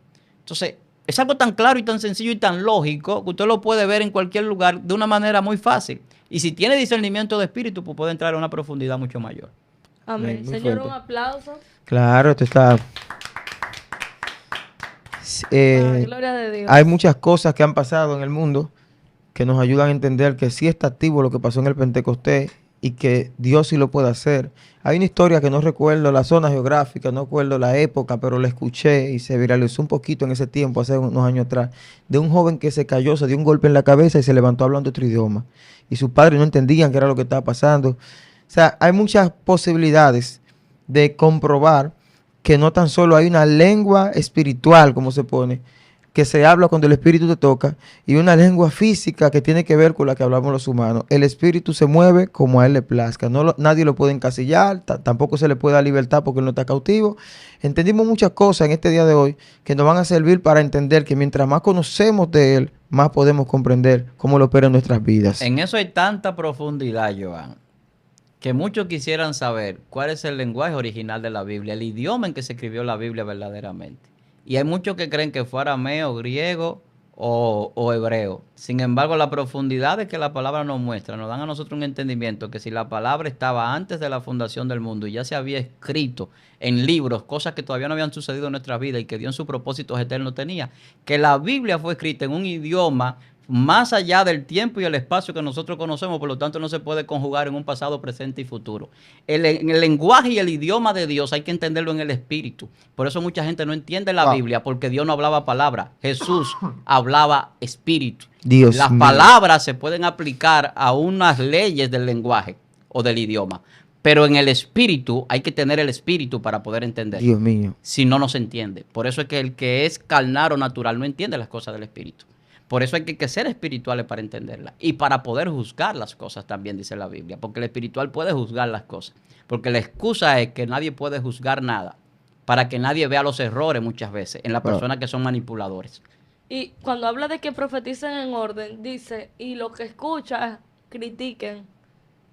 Entonces, es algo tan claro y tan sencillo y tan lógico que usted lo puede ver en cualquier lugar de una manera muy fácil. Y si tiene discernimiento de espíritu, pues puede entrar a una profundidad mucho mayor. Amén. Muy Señor, fuerte. un aplauso. Claro, esto está. Gloria de Dios. Hay muchas cosas que han pasado en el mundo que nos ayudan a entender que sí está activo lo que pasó en el Pentecostés y que Dios sí lo puede hacer. Hay una historia que no recuerdo la zona geográfica, no recuerdo la época, pero la escuché y se viralizó un poquito en ese tiempo, hace unos años atrás, de un joven que se cayó, se dio un golpe en la cabeza y se levantó hablando otro idioma. Y sus padres no entendían qué era lo que estaba pasando. O sea, hay muchas posibilidades de comprobar que no tan solo hay una lengua espiritual, como se pone, que se habla cuando el espíritu te toca, y una lengua física que tiene que ver con la que hablamos los humanos. El espíritu se mueve como a él le plazca. Nadie lo puede encasillar, tampoco se le puede dar libertad porque él no está cautivo. Entendimos muchas cosas en este día de hoy que nos van a servir para entender que mientras más conocemos de él, más podemos comprender cómo lo opera en nuestras vidas. En eso hay tanta profundidad, Joan, que muchos quisieran saber cuál es el lenguaje original de la Biblia, el idioma en que se escribió la Biblia verdaderamente. Y hay muchos que creen que fue arameo, griego o hebreo. Sin embargo, la profundidad de que la palabra nos muestra, nos dan a nosotros un entendimiento que si la palabra estaba antes de la fundación del mundo y ya se había escrito en libros, cosas que todavía no habían sucedido en nuestra vida y que Dios en sus propósitos eternos tenía, que la Biblia fue escrita en un idioma más allá del tiempo y el espacio que nosotros conocemos, por lo tanto no se puede conjugar en un pasado, presente y futuro. En el lenguaje y el idioma de Dios hay que entenderlo en el espíritu. Por eso mucha gente no entiende la Biblia, porque Dios no hablaba palabra, Jesús hablaba espíritu. Dios Las mío. palabras se pueden aplicar a unas leyes del lenguaje o del idioma, Pero en el espíritu, hay que tener el espíritu para poder entender. Dios mío. Si no, no se entiende. Por eso es que el que es carnal o natural no entiende las cosas del espíritu. Por eso hay que ser espirituales para entenderlas. Y para poder juzgar las cosas también, dice la Biblia. Porque el espiritual puede juzgar las cosas. Porque la excusa es que nadie puede juzgar nada. Para que nadie vea los errores muchas veces en las personas que son manipuladores. Y cuando habla de que profeticen en orden, dice, y lo que escuchan, critiquen,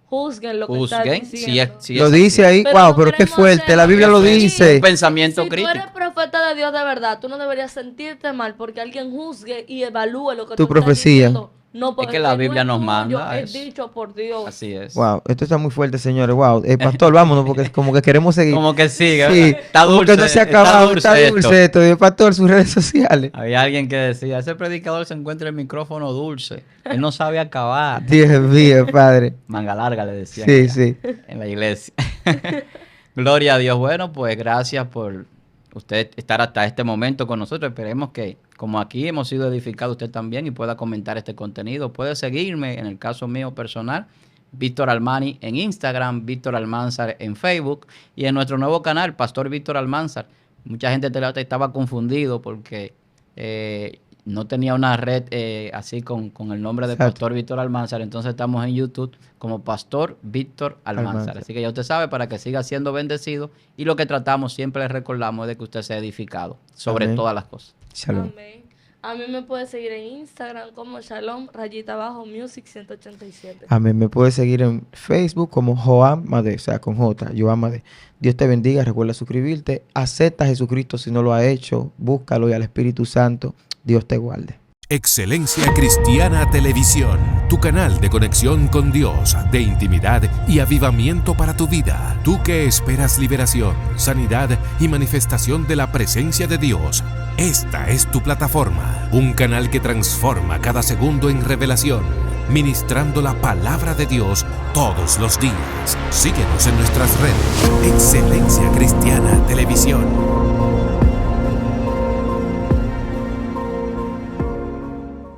juzguen lo que está diciendo. Lo dice ahí, wow, pero qué fuerte, la Biblia lo dice. Un pensamiento si crítico. Si tú eres profeta de Dios de verdad, tú no deberías sentirte mal porque alguien juzgue y evalúe lo que tu tú profecía. estás diciendo. No, es que la Biblia nos manda. Es dicho por Dios. Así es. Wow, esto está muy fuerte, señores. Wow, pastor, vámonos porque como que queremos seguir. Como que sigue. Sí, está dulce. Porque no se ha acabado, está dulce esto. Y pastor, sus redes sociales. Había alguien que decía, ese predicador se encuentra el micrófono dulce. Él no sabe acabar. Dios mío, Padre. Manga larga le decía. Sí, sí. En la iglesia. Gloria a Dios. Bueno, pues gracias por usted estar hasta este momento con nosotros. Esperemos que, como aquí hemos sido edificados, usted también y pueda comentar este contenido. Puede seguirme, en el caso mío personal, Víctor Almani en Instagram, Víctor Almanzar en Facebook y en nuestro nuevo canal, Pastor Víctor Almanzar. Mucha gente estaba confundido porque no tenía una red así con el nombre de Exacto. Pastor Víctor Almanzar. Entonces estamos en YouTube como Pastor Víctor Almanzar. Así que ya usted sabe, para que siga siendo bendecido. Y lo que tratamos, siempre le recordamos, es de que usted sea edificado sobre Amén. Todas las cosas. Shalom. Amén. A mí me puede seguir en Instagram como Shalom, _music 187. Amén. Me puedes seguir en Facebook como Joan Made, o sea, con J, Joan Made. Dios te bendiga, recuerda suscribirte. Acepta a Jesucristo si no lo ha hecho. Búscalo y al Espíritu Santo. Dios te guarde. Excelencia Cristiana Televisión, tu canal de conexión con Dios, de intimidad y avivamiento para tu vida. Tú que esperas liberación, sanidad y manifestación de la presencia de Dios. Esta es tu plataforma, un canal que transforma cada segundo en revelación, ministrando la palabra de Dios todos los días. Síguenos en nuestras redes. Excelencia Cristiana Televisión.